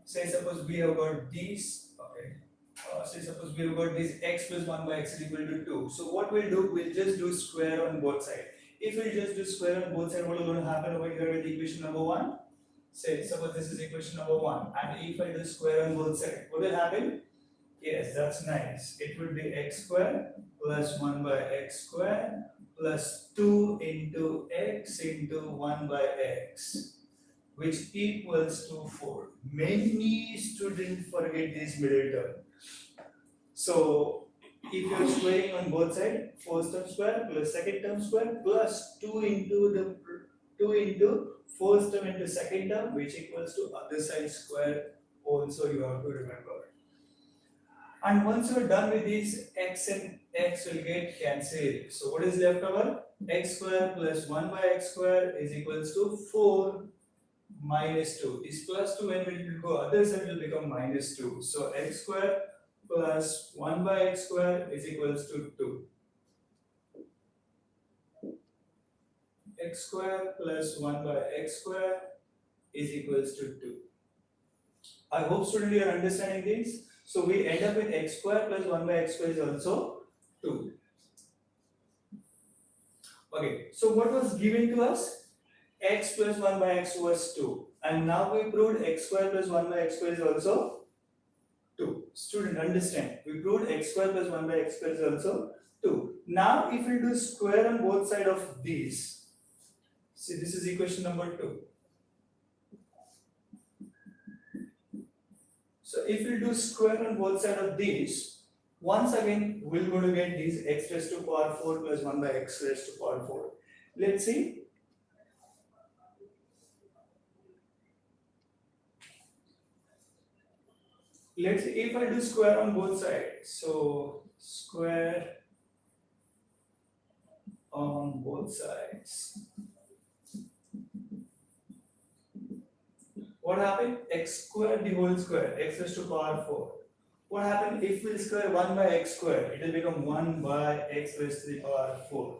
say suppose we have got these, okay, say suppose we have got this x plus 1 by x is equal to 2. So what we'll do, we'll just do square on both sides. If we just do square on both sides, what is going to happen over here with equation number 1? Say suppose this is equation number 1, and if I do square on both sides, what will happen? Yes, that's nice. It would be x square plus 1 by x square plus 2 into x into 1 by x, which equals to 4. Many students forget this middle term. So if you are squaring on both sides, first term square plus second term square plus 2 into first term into second term, which equals to other side square, also you have to remember. And once you are done with these, x and x will get cancelled. So what is left over? X square plus 1 by x square is equals to 4 minus 2. This plus 2 when it will go other side will become minus 2. So x square plus 1 by x square is equals to 2. X square plus 1 by x square is equals to 2. I hope students you are understanding this. So we end up with x square plus 1 by x square is also 2. Okay, so what was given to us? X plus 1 by x was 2. And now we proved x square plus 1 by x square is also 2. Student, understand. We proved x square plus 1 by x square is also 2. Now if we do square on both sides of these, see this is equation number 2. So if we do square on both sides of these, once again we're going to get these x raised to power 4 plus 1 by x raised to power 4. Let's see. Let's see if I do square on both sides. So square on both sides. What happened? X square the whole square, x raised to power 4. What happened if we square 1 by x square? It will become 1 by x raised to the power 4.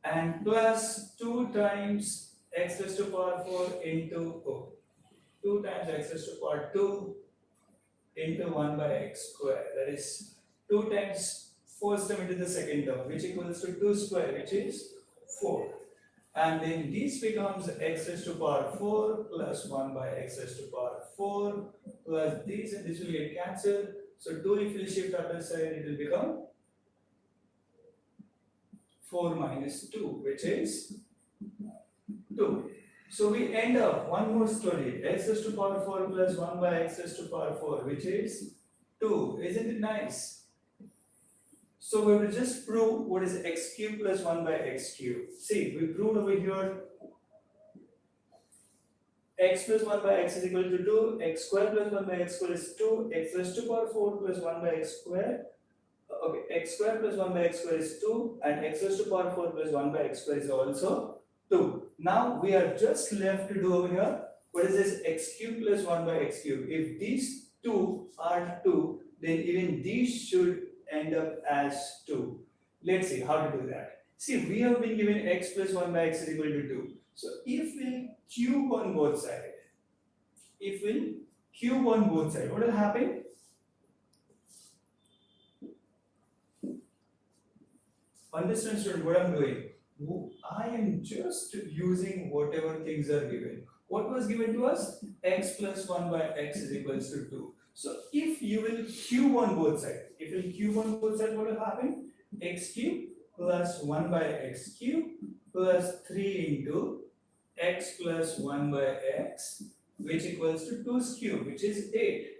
And plus 2 times x raised to power 4 into 2 times x raised to power 2 into 1 by x square. That is 2 times first term into the second term, which equals to 2 square, which is 4. And then this becomes x raised to power 4 plus 1 by x raised to power 4 plus this, and this will get cancelled. So 2 if we shift other side, it will become 4 minus 2, which is 2. So we end up one more story, x raised to power 4 plus 1 by x raised to power 4, which is 2. Isn't it nice? So we will just prove what is x cube plus 1 by x cube. See, we proved over here x plus 1 by x is equal to 2, x square plus 1 by x square is 2, x raised to power 4 plus 1 by x square. Okay, x square plus 1 by x square is 2, and x raised to power 4 plus 1 by x square is also 2. Now we are just left to do over here, what is this x cube plus 1 by x cube. If these two are 2, then even these should end up as 2. Let's see how to do that. See, we have been given x plus 1 by x is equal to 2. So if we cube on both sides, what will happen? Understand student what I'm doing? I am just using whatever things are given. What was given to us? X plus 1 by x is equals to 2. So if you will cube on both sides, what will happen? X cube plus 1 by x cube plus 3 into x plus 1 by x, which equals to 2's cube, which is 8.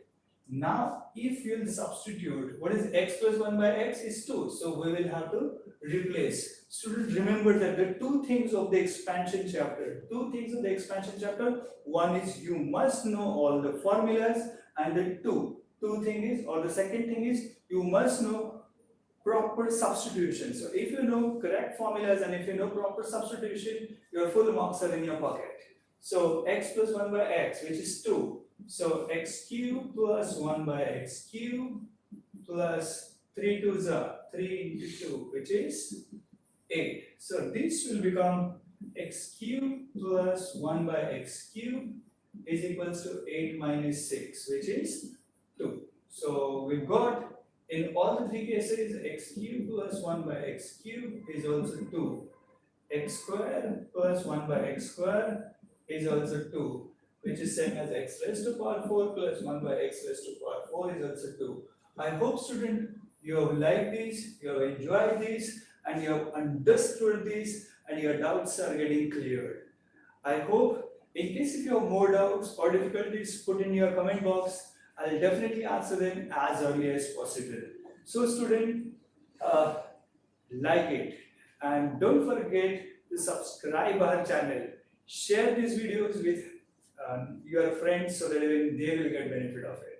Now if you will substitute, what is x plus 1 by x is 2. So we will have to replace. Students, remember that the two things of the expansion chapter. One is you must know all the formulas, and the second thing is you must know proper substitution. So if you know correct formulas and if you know proper substitution, your full marks are in your pocket. So x plus 1 by x, which is 2, So x cube plus 1 by x cube plus 3 2s are 3 into 2, which is 8. So this will become x cube plus 1 by x cube is equals to 8 minus 6, which is 2. So we've got in all the three cases x cube plus 1 by x cube is also 2. X square plus 1 by x square is also 2, which is same as x raised to power 4 plus 1 by x raised to power 4 is also 2. I hope, student, you have liked this, you have enjoyed this, and you have understood this, and your doubts are getting cleared. I hope, in case if you have more doubts or difficulties, put in your comment box. I'll definitely answer them as early as possible. So, student, uh, like it, and don't forget to subscribe our channel. Share these videos with your friends so that even they will get benefit of it.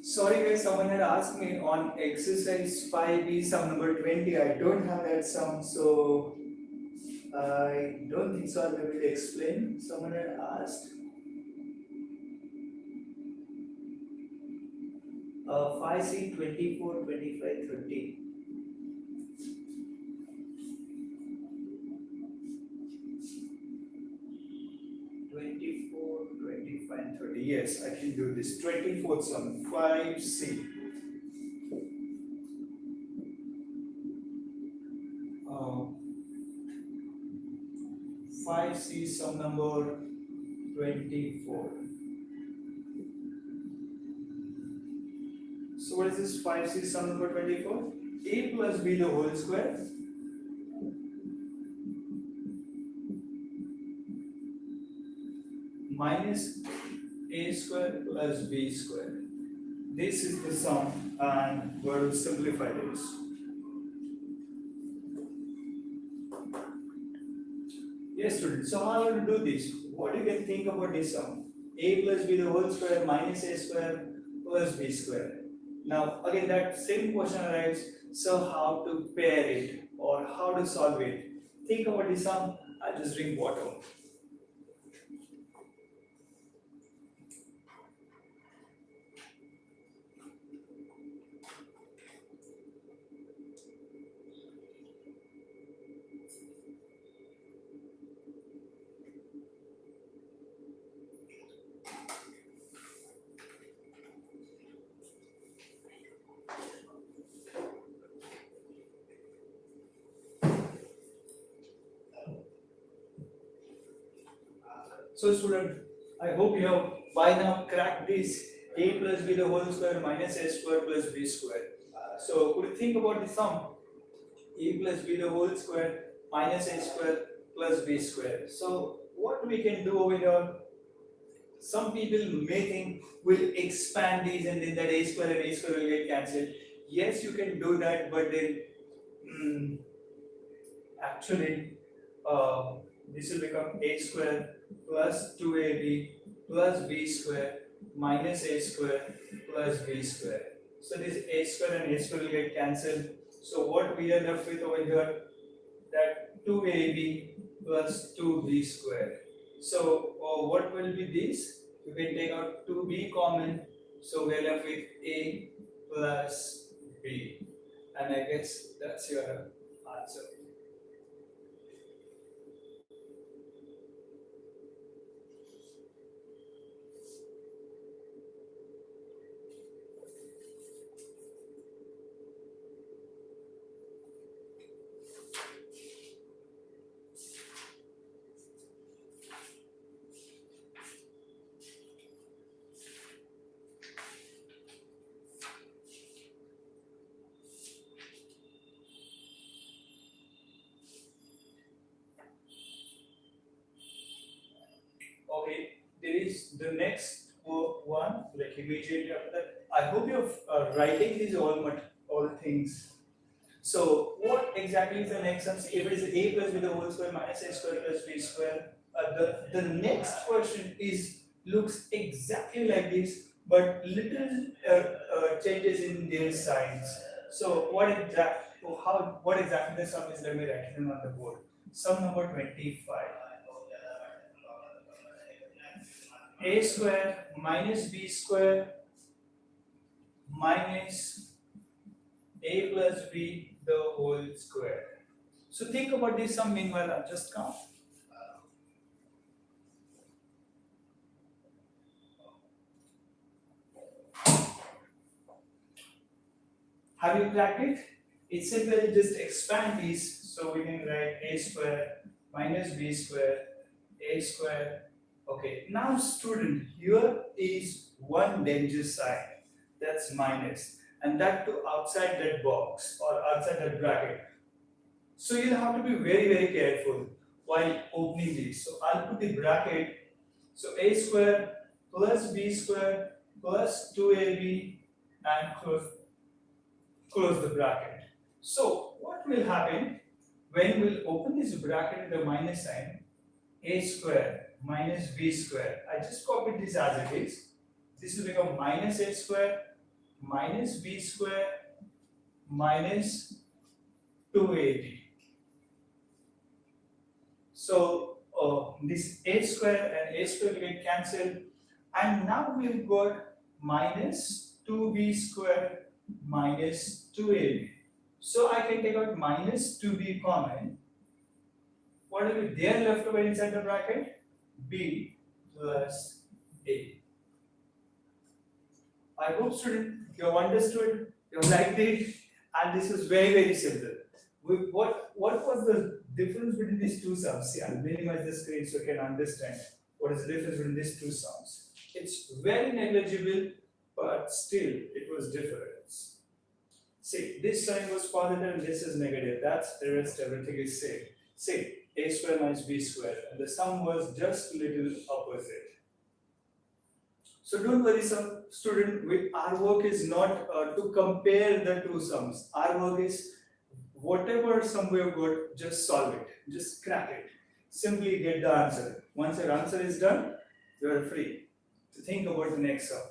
Sorry guys, someone had asked me on exercise 5B sum number 20. I don't have that sum, so I don't think so I'll be able to explain. Someone had asked 5C 24, 25, 30. 24, 25, and 30. Yes, I can do this. 24th sum, 5C. 5C sum number 24. So what is this 5C sum number 24? A plus B the whole square minus A square plus B square. This is the sum, and we will simplify this. Yes, students. So how will do this? What you can think about this sum? A plus B the whole square minus A square plus B square. Now again that same question arrives. So how to pair it or how to solve it? Think about this sum. I'll just drink water. So student, I hope you have by now cracked this a plus b the whole square minus a square plus b square. So could you think about the sum? A plus b the whole square minus a square plus b square. So what we can do over here? Some people may think we'll expand these and then that a square and a square will get cancelled. Yes, you can do that, but then actually this will become a square plus 2ab plus b square minus a square plus b square. So this a square and a square will get cancelled. So what we are left with over here, that 2ab plus 2b square. So what will be this? You can take out 2b common. So we are left with a plus b. And I guess that's your answer. is the next one, like immediately after that. I hope you're writing these all things. So what exactly is the next sum? If it is a plus b the whole square minus a square plus b square, the next question is looks exactly like this, but little changes in their signs. So what exactly the sum is? Let me write it on the board. Sum number 25. A square minus b square minus a plus b the whole square. So think about this sum meanwhile. I'll just count. Have you cracked it? It's simple. Just expand these. So we can write a square minus b square, a square. Okay. Now, student, here is one danger sign. That's minus, and that to outside that box or outside that bracket. So you'll have to be very careful while opening these. So I'll put the bracket. So a square plus b square plus 2ab and close the bracket. So what will happen when we'll open this bracket with the minus sign? A square minus b square. I just copied this as it is. This will become minus a square minus b square minus 2ab. So this a square and a square will get cancelled, and now we've got minus 2b square minus 2ab. So I can take out minus 2b common. What will be there left over inside the bracket? B plus a. I hope, student, you have understood, you have liked it, and this is very simple. What was the difference between these two sums? See, I'll minimize the screen so you can understand what is the difference between these two sums. It's very negligible, but still it was difference. See, this sign was positive and this is negative. That's the rest, everything is same. See, a square minus b square, and the sum was just little opposite. So don't worry, some student. Our work is not to compare the two sums. Our work is whatever sum we have got, just solve it, just crack it. Simply get the answer. Once your answer is done, you are free to think about the next sum.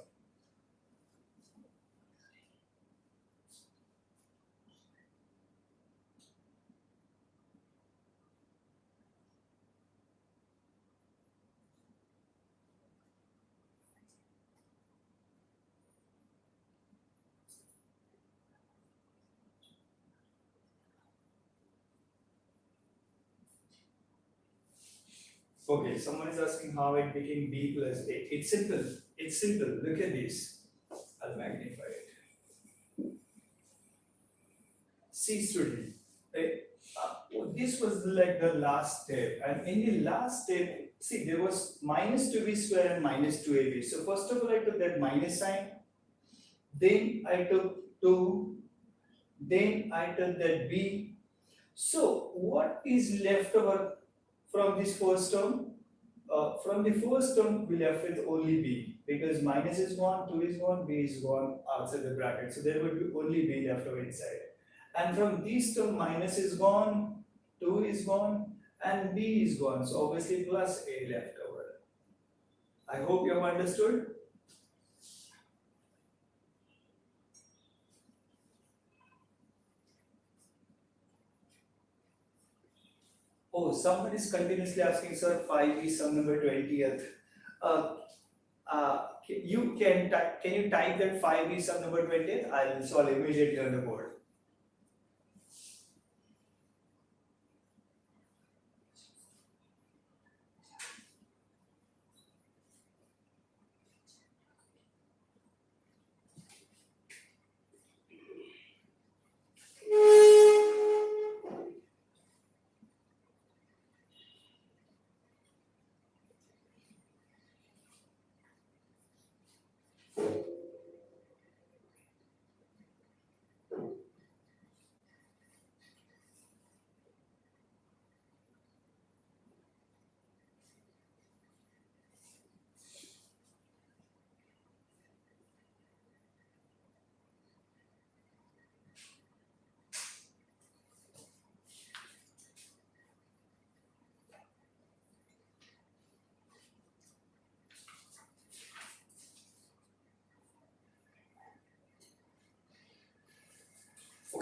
Okay, someone is asking how it became b plus a. It's simple. It's simple. Look at this. I'll magnify it. See, student. This was like the last step, and in the last step, see, there was minus 2b square and minus 2ab. So first of all, I took that minus sign. Then I took 2. Then I took that b. So what is left over from this first term? From the first term, we left with only b, because minus is gone, 2 is gone, b is gone outside the bracket. So there would be only b left over inside. And from this term, minus is gone, 2 is gone, and b is gone. So obviously plus a left over. I hope you have understood. Oh, someone is continuously asking, sir, 5 is sum number 20th. Can you type that 5 is sum number 20th? I'll solve immediately on the board.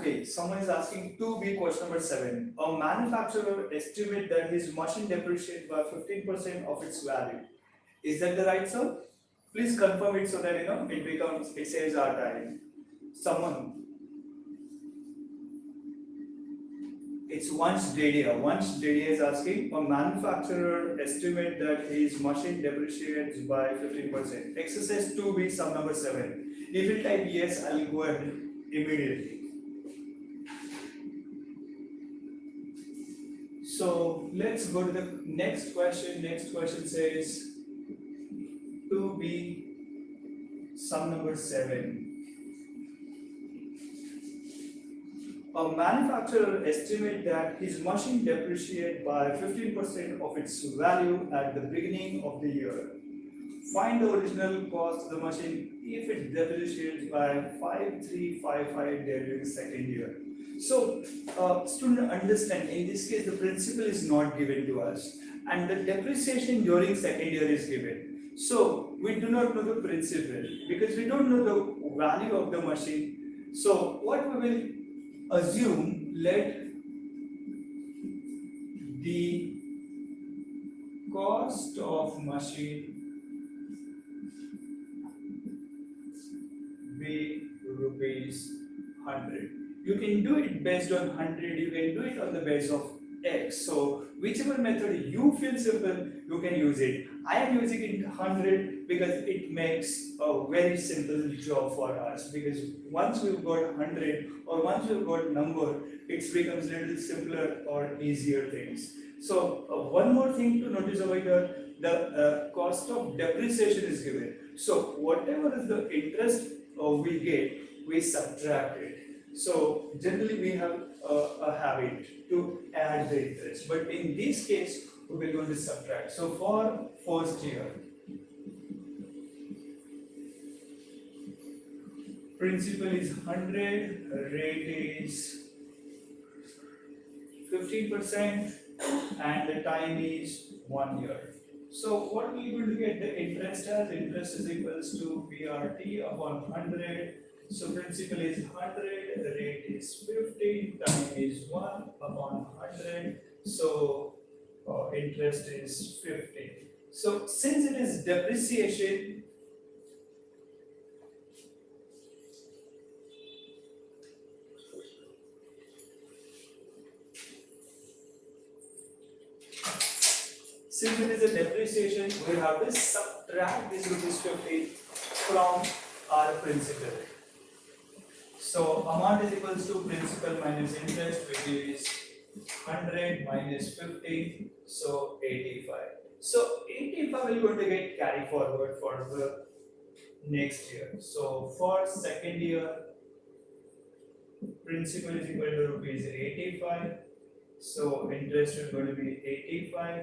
Okay, someone is asking 2B question number 7. A manufacturer estimate that his machine depreciates by 15% of its value. Is that the right, sir? Please confirm it so that it saves our time. Someone, it's once Dadia. Once Dadia is asking, a manufacturer estimate that his machine depreciates by 15%. Exercise 2B, sum number 7. If you type yes, I'll go ahead immediately. So let's go to the next question. Next question says 2B, sum number 7. A manufacturer estimates that his machine depreciates by 15% of its value at the beginning of the year. Find the original cost of the machine if it depreciates by 5355 during the second year. So, student understand, in this case the principal is not given to us and the depreciation during second year is given. So, we do not know the principal because we don't know the value of the machine. So, what we will assume, let the cost of machine be rupees 100. You can do it based on 100, you can do it on the base of x. So whichever method you feel simple, you can use it. I am using it 100 because it makes a very simple job for us, because once we've got 100 or once we've got number, it becomes a little simpler or easier things. So one more thing to notice over here, the cost of depreciation is given. So whatever is the interest we get, we subtract it. So generally we have a habit to add the interest, but in this case we are going to subtract. So for first year, principal is 100, rate is 15%, and the time is 1 year. So what we will get the interest as? Interest is equals to PRT upon 100. So principal is 100, rate is 50, time is 1 upon 100. So interest is 50. So since it is depreciation, we have to subtract this rupees 50 from our principal. So amount is equals to principal minus interest, which is 100 minus 50, so 85. So 85 will going to get carry forward for the next year. So for second year, principal is equal to rupees 85. So interest is going to be 85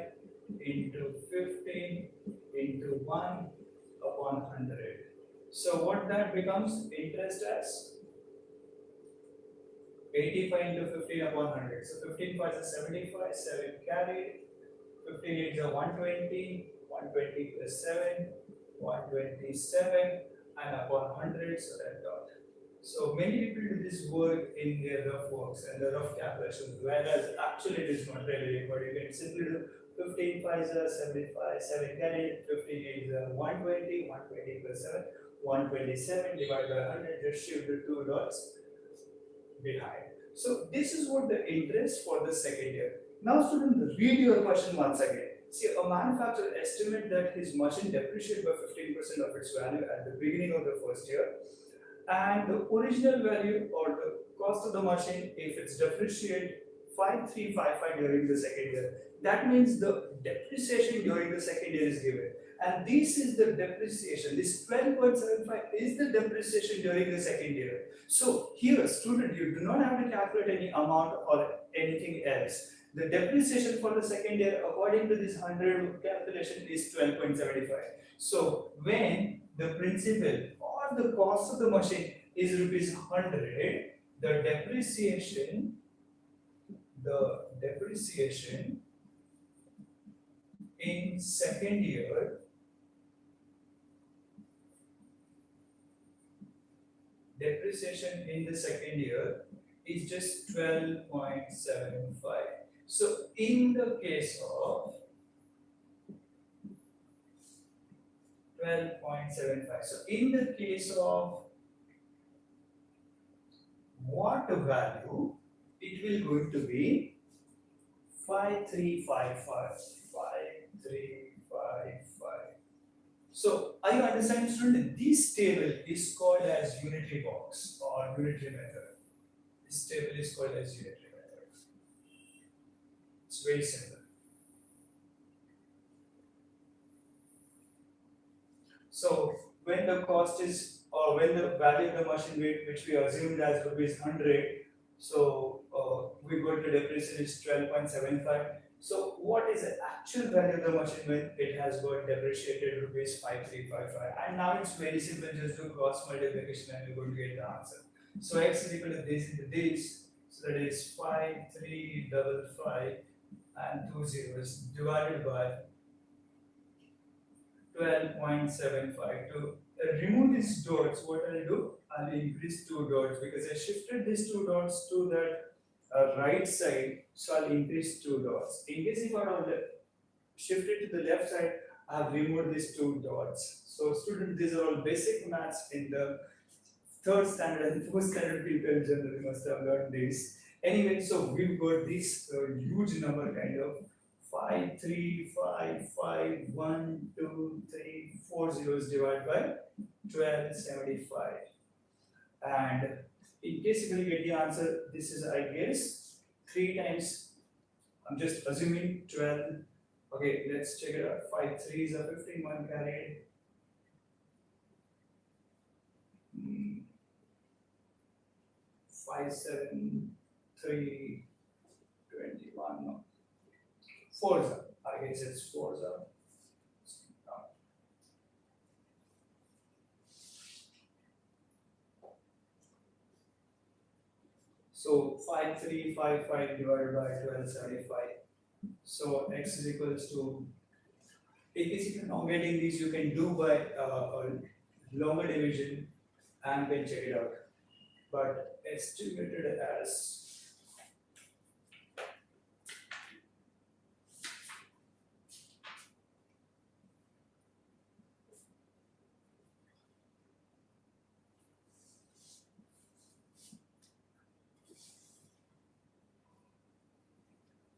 into 15 into 1 upon 100. So what that becomes? Interest as 85 into 15 upon 100. So 15 5 is 75, 7 carried, 15 is a 120, 120 plus 7, 127, and upon 100, so that dot. So many people do this work in their rough works and the rough calculations, whereas actually it is not really required. You can simply do 15 5 is 75, 7 carried, 15 is 120, 120 plus 7, 127 divided by 100, just shift the two dots behind. So this is what the interest for the second year. Now student, read your question once again. See, a manufacturer estimate that his machine depreciates by 15% of its value at the beginning of the first year, and the original value or the cost of the machine, if it's depreciated 5355 during the second year, that means the depreciation during the second year is given, and this is the depreciation. This 12.75 is the depreciation during the second year. So here, student, you do not have to calculate any amount or anything else. The depreciation for the second year, according to this 100 calculation, is 12.75. So when the principal or the cost of the machine is rupees 100, the depreciation in second year depreciation in the second year is just 12.75. So in the case of 12.75, so in the case of what value, it will going to be 5355. 5355. So are you understanding, student? This table is called as unitary box or unitary method. This table is called as unitary method. It's very simple. So when the cost is, or when the value of the machine weight, which we assumed as rupees 100, so we got the depreciation is 12.75. So what is the actual value of the machine when it has got depreciated rupees 5355? And now it's very simple, just do cross multiplication and you're going to get the answer. So x is equal to this into this, so that is 5355 and 2 zeros divided by 12.75. To remove these dots, what I'll do, I'll increase 2 dots because I shifted these 2 dots to that right side, so I'll increase 2 dots. In case if I have shifted to the left side, I have removed these 2 dots. So students, these are all basic maths in the 3rd standard and 4th standard people generally must have learned this. Anyway, so we've got this huge number kind of 5355123 zeros divided by 1275. And in case you will get the answer, this is I guess 3 times. I'm just assuming 12. Okay, let's check it out. 5 3s are 15, 1 carried. 5 7 3 21. No. 4s are. I guess it's 4s are. So 5355 divided by 1275. So x is equals to, in case if you're not getting these, you can do by a longer division and then check it out. But estimated as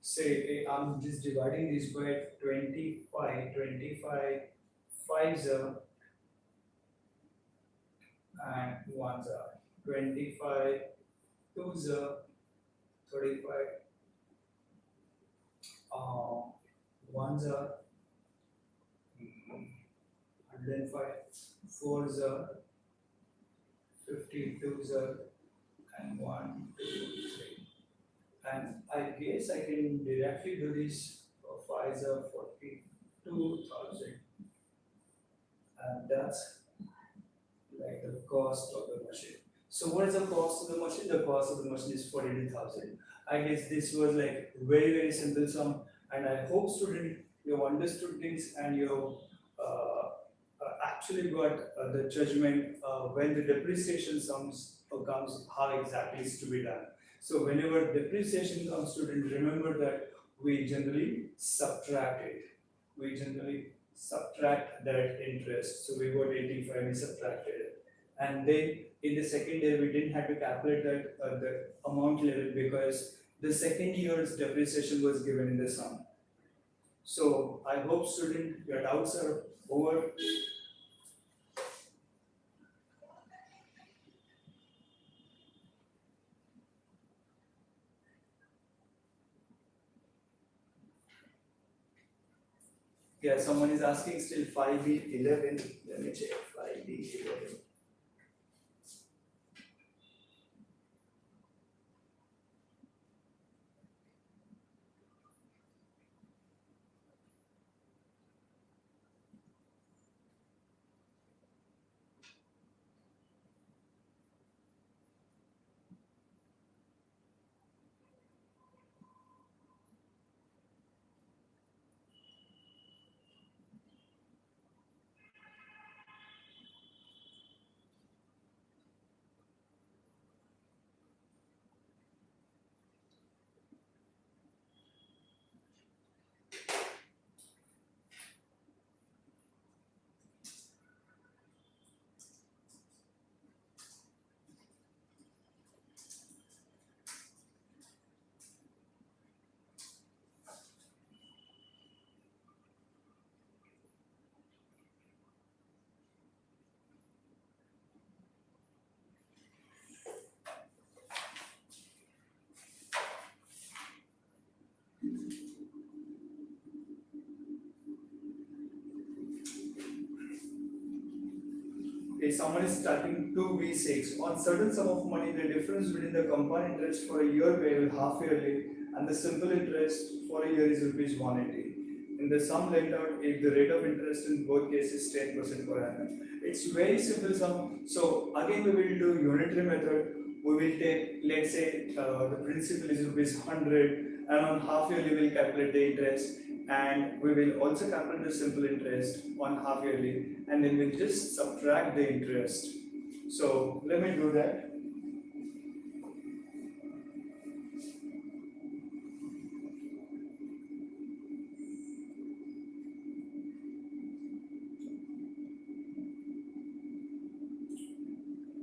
say I'm just dividing this by 25, 5s are and 1s are 25, 2s are 35, 1s are 105, 4s are 50, 2s are and 1, 2, 3. And I guess I can directly do this. 5s are 42,000, and that's like the cost of the machine. So what is the cost of the machine? The cost of the machine is 42,000. I guess this was like very simple sum, and I hope student you have understood things and you have actually got the judgment when the depreciation sums comes how exactly is to be done. So whenever depreciation comes, student, remember that we generally subtract it. We generally subtract that interest. So we got 85, we subtracted it. And then in the second year, we didn't have to calculate that the amount level because the second year's depreciation was given in the sum. So I hope student your doubts are over. Yeah, someone is asking still 5B11. Let me check 5B11. if someone is starting 2b6 on certain sum of money, the difference between the compound interest for a year payable half yearly and the simple interest for a year is rupees 180. In the sum laid out, if the rate of interest in both cases is 10% per annum. It's very simple sum. So again we will do unitary method. We will take, let's say the principal is rupees 100 and on half yearly we will calculate the interest, and we will also calculate the simple interest on half yearly, and then we'll just subtract the interest. So let me do that.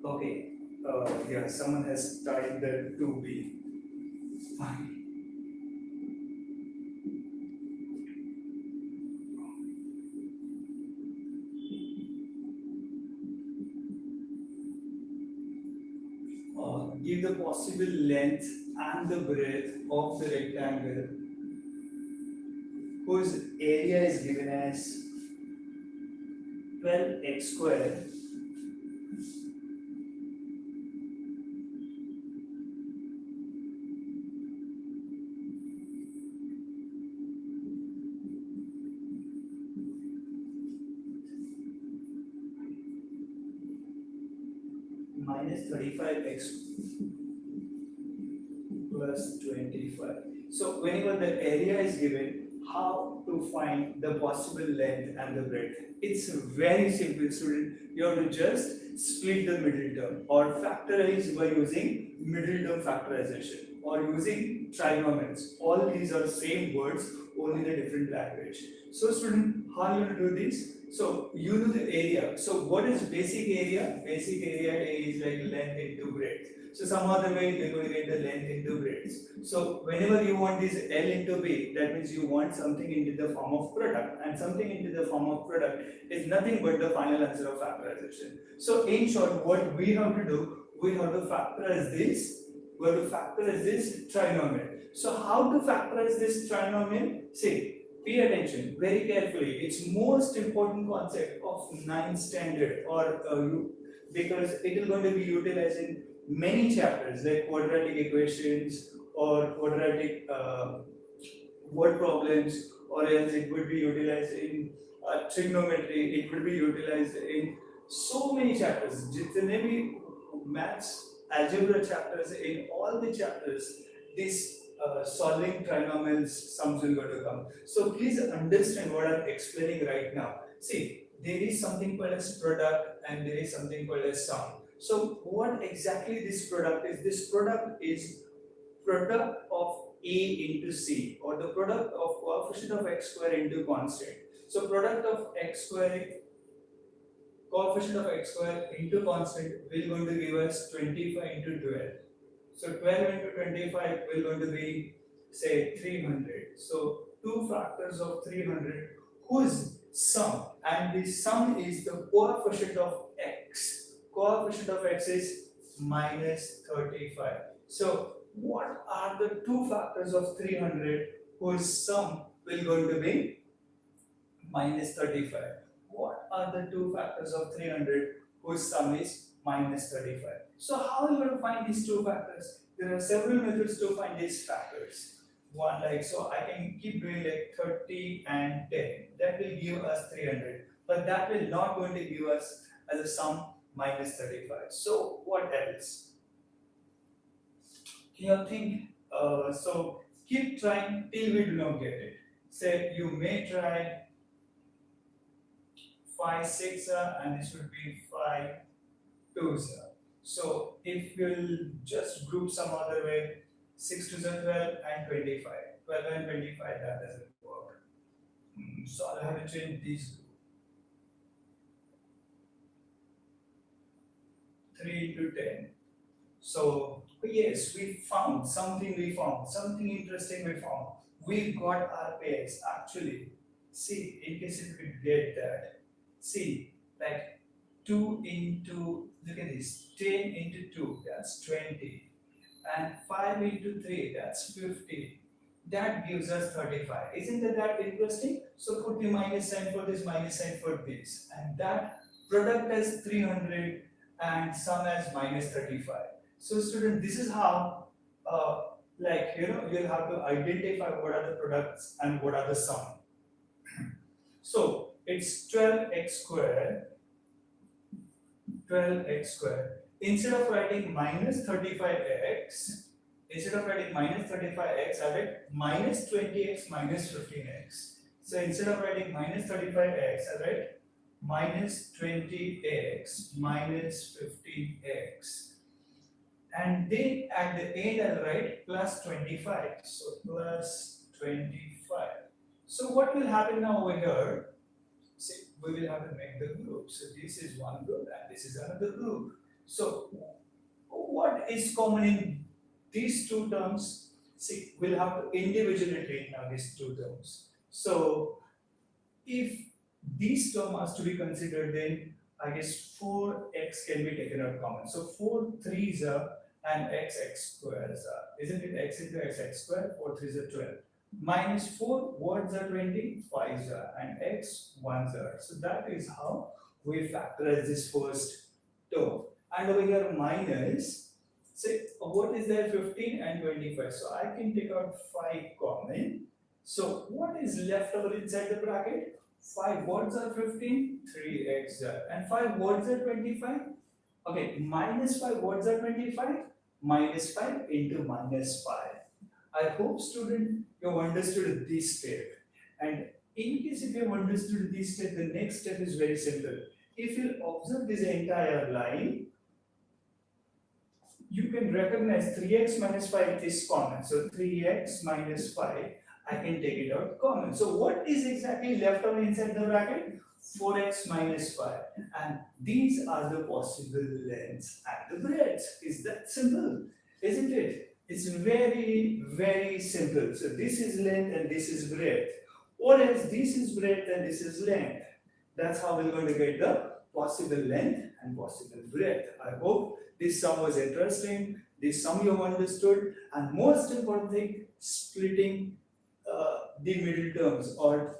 Okay, yeah, someone has typed the 2b. Fine. Give the possible length and the breadth of the rectangle whose area is given as 12x square minus 35x plus 25. So whenever the area is given, how to find the possible length and the breadth? It's very simple, student. You have to just split the middle term or factorize by using middle term factorization or using trinomials. All these are same words, only the different language. So student, how you will do this? So you know the area. So what is basic area? Basic area is like length into breadth. So some other way you're going to get the length into breadth. So whenever you want this L into B, that means you want something into the form of product, and something into the form of product is nothing but the final answer of factorization. So in short, what we have to do, we have to factorize this. We have to factorize this trinomial. So how to factorize this trinomial? See. Pay attention very carefully. It's most important concept of 9th standard, or because it is going to be utilized in many chapters like quadratic equations or quadratic word problems, or else it would be utilized in trigonometry. It would be utilized in so many chapters. Jitne bhi maths, algebra chapters, in all the chapters, this solving trinomials sums will go to come. So please understand what I'm explaining right now. See, there is something called as product and there is something called as sum. So what exactly this product is? This product is product of A into C, or the product of coefficient of x square into constant. So product of x square, coefficient of x square into constant will going to give us 25 into 12. So 12 into 25 will going to be, say, 300. So two factors of 300 whose sum, and the sum is the coefficient of x. Coefficient of x is minus 35. So what are the two factors of 300 whose sum will going to be minus 35? What are the two factors of 300 whose sum is minus 35? So how are you going to find these two factors? There are several methods to find these factors. One, like, so I can keep doing like 30 and 10. That will give us 300. But that will not going to give us as a sum minus 35. So what else? Can you think? So keep trying till we do not get it. Say you may try 5 6 and this would be 5 2. So if you'll just group some other way, 6 to 12 and 25. 12 and 25, that doesn't work. So I'll have to change these 3 into 10. So yes, we found something, something interesting we found. We got our pairs actually. See, in case if you could get that. See, like 2 into, look at this, 10 into 2, that's 20. And 5 into 3, that's 50. That gives us 35. Isn't that interesting? So put the minus sign for this, minus sign for this. And that product as 300 and sum as minus 35. So student, this is how you'll have to identify what are the products and what are the sum. So it's 12x square. Instead of writing minus 35x, I write minus 20x minus 15x. So instead of writing minus 35x, I write minus 20x minus 15x. And then at the end I'll write plus 25. So plus 25. So what will happen now over here? See, we will have to make the group. So this is one group and this is another group. So what is common in these two terms? See, we'll have to individually treat now these two terms. So if these terms are to be considered, then I guess 4x can be taken out common. So 4 3s are and x squares are. Isn't it x into x square? 4 3s are 12. Minus 4 words are 20, 5s are, and x 1s are. So that is how we factorize this first term. And over here minus, say what is there, 15 and 25. So I can take out 5 common. So what is left over inside the bracket? 5 words are 15, 3x are, and 5 words are 25. Okay, minus 5 words are 25, minus 5 into minus 5. I hope student you have understood this step. And in case if you have understood this step, the next step is very simple. If you observe this entire line, you can recognize 3x minus 5 is common. So 3x minus 5, I can take it out common. So what is exactly left over inside the bracket? 4x minus 5. And these are the possible lengths and the breadths. Is that simple? Isn't it? It's very, very simple. So this is length and this is breadth. Or else this is breadth and this is length. That's how we're going to get the possible length and possible breadth. I hope this sum was interesting. This sum you have understood. And most important thing, splitting the middle terms or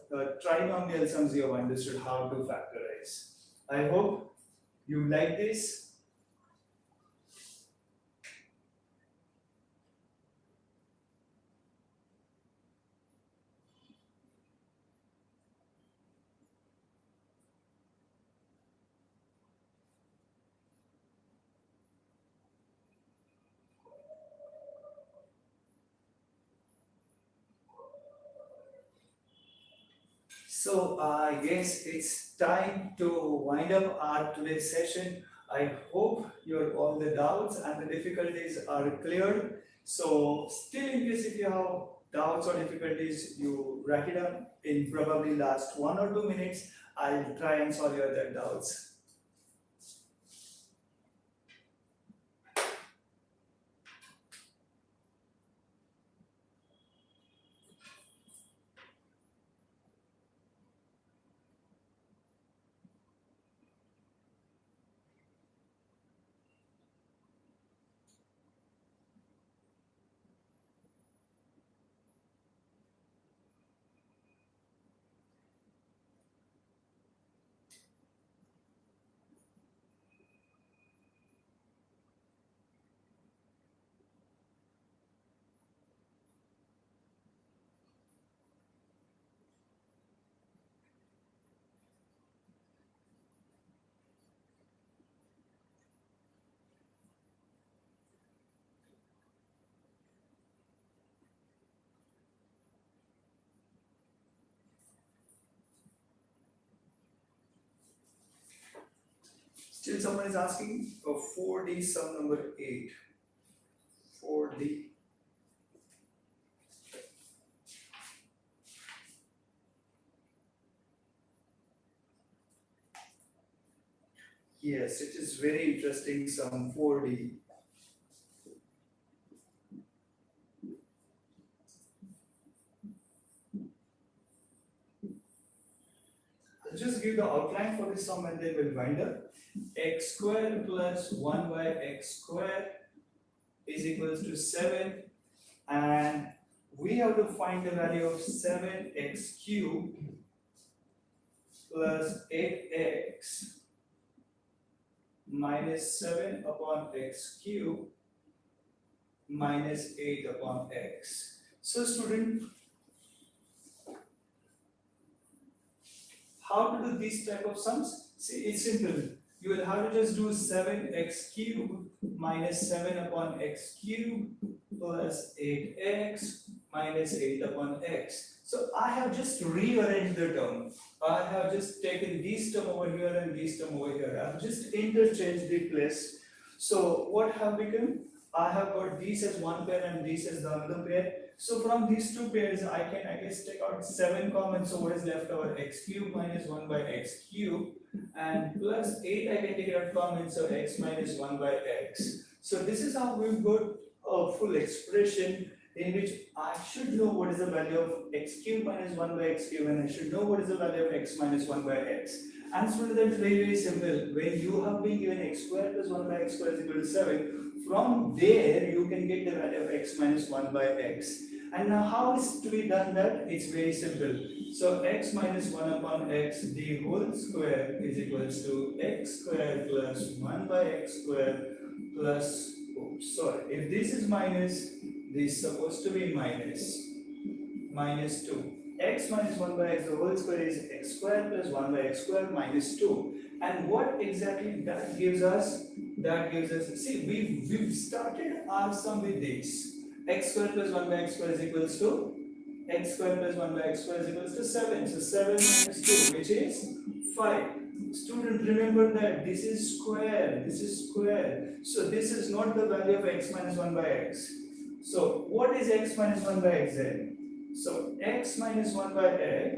trinomial sums you have understood how to factorize. I hope you like this. So I guess it's time to wind up our today's session. I hope your all the doubts and the difficulties are cleared. So still in case if you have doubts or difficulties, you write it down in probably last 1 or 2 minutes. I'll try and solve your other doubts. Still someone is asking a 4D sum number 8. 4D. Yes, it is very interesting sum 4D. I'll just give the outline for this sum and then we'll wind up. X square plus 1 by x square is equals to 7, and we have to find the value of 7x cubed plus 8x minus 7 upon x cube minus 8 upon x. So student, how to do these type of sums? See, it's simple. You will have to just do 7x cube minus 7 upon x cube plus 8x minus 8 upon x. So I have just rearranged the term. I have just taken this term over here and this term over here. I have just interchanged the place. So what have become? I have got this as one pair and this as the other pair. So from these two pairs, I can, I guess, take out 7 common. So what is left over? X cube minus 1 by x cube, and plus 8 I can take it out common. So x minus 1 by x. So this is how we've got a full expression in which I should know what is the value of x cube minus 1 by x cube, and I should know what is the value of x minus 1 by x. And so that's very simple. When you have been given x square plus 1 by x square is equal to 7, from there you can get the value of x minus 1 by x. And now how is to be done that? It's very simple. So x minus 1 upon x the whole square is equals to x square plus 1 by x square plus, oops, sorry, if this is minus, this is supposed to be minus 2. X minus 1 by x the whole square is x square plus 1 by x square minus 2. And what exactly that gives us? That gives us, see, we've started our sum with this. X square plus 1 by x square is equals to x square plus 1 by x square is equals to 7. So 7 minus 2, which is 5. Student, remember that this is square, this is square. So this is not the value of x minus 1 by x. So what is x minus 1 by x then? So x minus 1 by x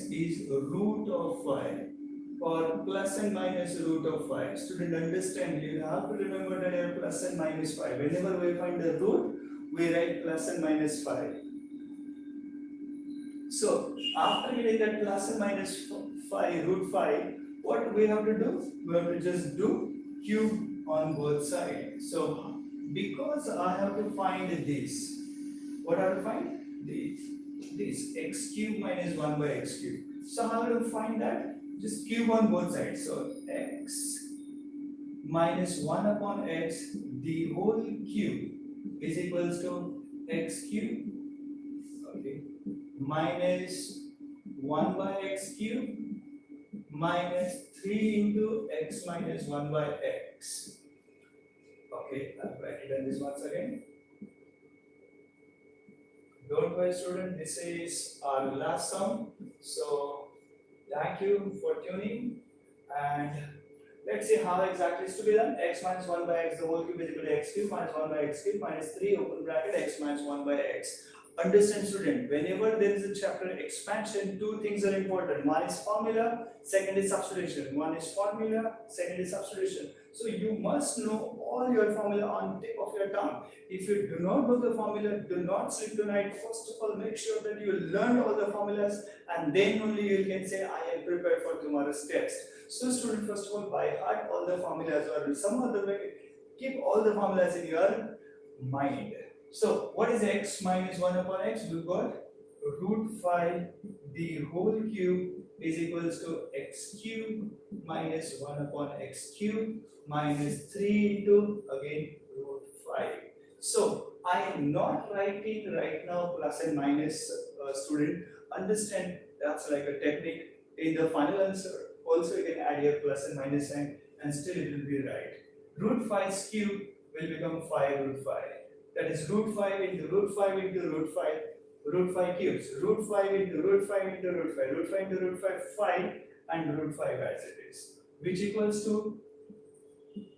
is root of 5, or plus and minus root of 5. Student, understand, you have to remember that here plus and minus 5. Whenever we find the root, we write plus and minus 5. So after getting that plus and minus 5, root 5, what we have to do? We have to just do cube on both sides. So because I have to find this, what I have to find? This x cube minus 1 by x cube. So how do you find that? Just cube on both sides. So x minus 1 upon x the whole cube is equals to x cube, okay, minus 1 by x cube minus 3 into x minus 1 by x. Okay, I'll write it on this once again. Don't worry, student, this is our last sum. So thank you for tuning, and let's see how exactly is to be done. X minus 1 by x the whole cube is equal to x cube minus 1 by x cube minus 3 open bracket x minus 1 by x. Understand, student, whenever there is a chapter expansion, two things are important. One is formula, second is substitution. One is formula, second is substitution. So you must know all your formula on tip of your tongue. If you do not know the formula, do not sleep tonight. First of all, make sure that you learn all the formulas, and then only you can say, I am prepared for tomorrow's test. So student, first of all, by heart all the formulas, or some other way, keep all the formulas in your mind. So what is x minus 1 upon x? We've got root 5 the whole cube is equals to x cube minus 1 upon x cube minus 3 into again root 5. So I am not writing right now plus and minus, student. Understand, that's like a technique. In the final answer also you can add your plus and minus sign and still it will be right. Root 5's cube will become 5 root 5. That is root 5 into root 5 into root 5, root 5 cubes. Root 5 into root 5 into root 5, root 5 into root 5, 5, and root 5 as it is, which equals to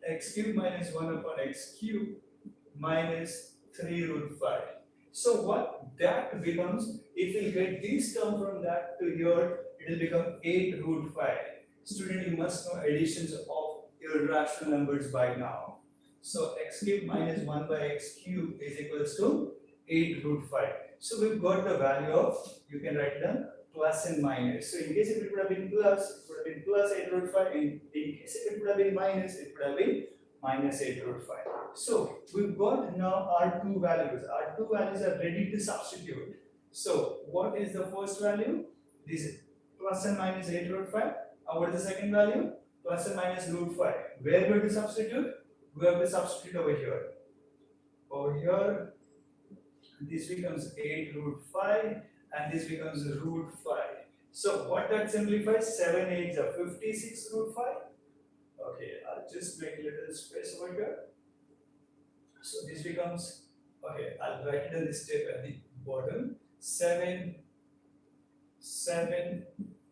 x cube minus 1 upon x cube minus 3 root 5. So what that becomes, if we get this term from that to here, it will become 8 root 5. Student, you must know additions of irrational numbers by now. So x cube minus 1 by x cube is equals to 8 root 5. So we've got the value of, you can write down plus and minus. So in case if it would have been plus, it would have been plus 8 root 5. In case if it would have been minus, it would have been minus 8 root 5. So we've got now our two values. Our two values are ready to substitute. So what is the first value? This is plus and minus 8 root 5. And what is the second value? Plus and minus root 5. Where will we substitute? We have to substitute over here. Over here, this becomes 8 root 5 and this becomes root 5. So what that simplifies? 7 8s are 56 root 5. Okay, I'll just make a little space over here. So this becomes, okay, I'll write it in this step at the bottom. 7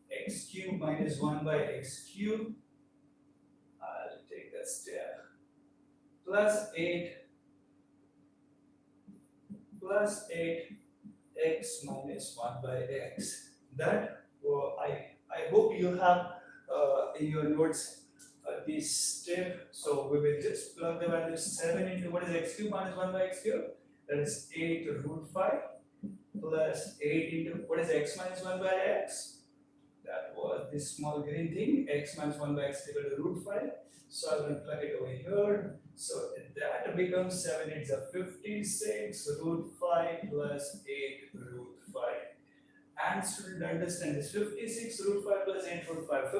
x cube minus 1 by x cube. I'll take that step. Plus 8 x minus 1 by x. That I hope you have in your notes this step. So we will just plug the value 7 into what is x cube minus 1 by x cube. That is 8 root 5 plus 8 into what is x minus 1 by x. That was this small green thing, x minus 1 by x equal to root 5. So I will plug it over here. So that becomes 7 8s are 56 root 5 plus 8 root 5. And student understand this 56 root 5 plus 8 root 5,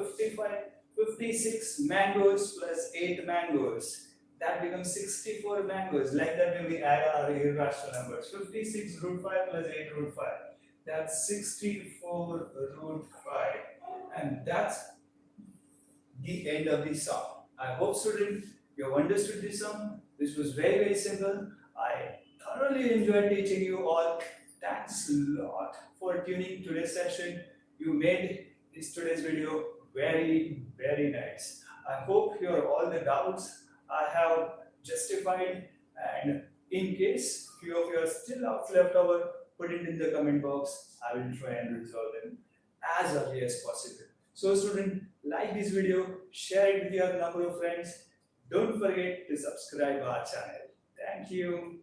56 mangoes plus 8 mangoes. That becomes 64 mangoes. Like that when we add our irrational numbers. 56 root 5 plus 8 root 5. That's 64 root 5. And that's the end of the sum. I hope students you have understood this sum. This was very, very simple. I thoroughly enjoyed teaching you all. Thanks a lot for tuning today's session. You made this today's video very, very nice. I hope your all the doubts I have justified, and in case few of you are still left over, put it in the comment box. I will try and resolve them as early as possible. So student, like this video, share it with your number of friends. Don't forget to subscribe our channel. Thank you.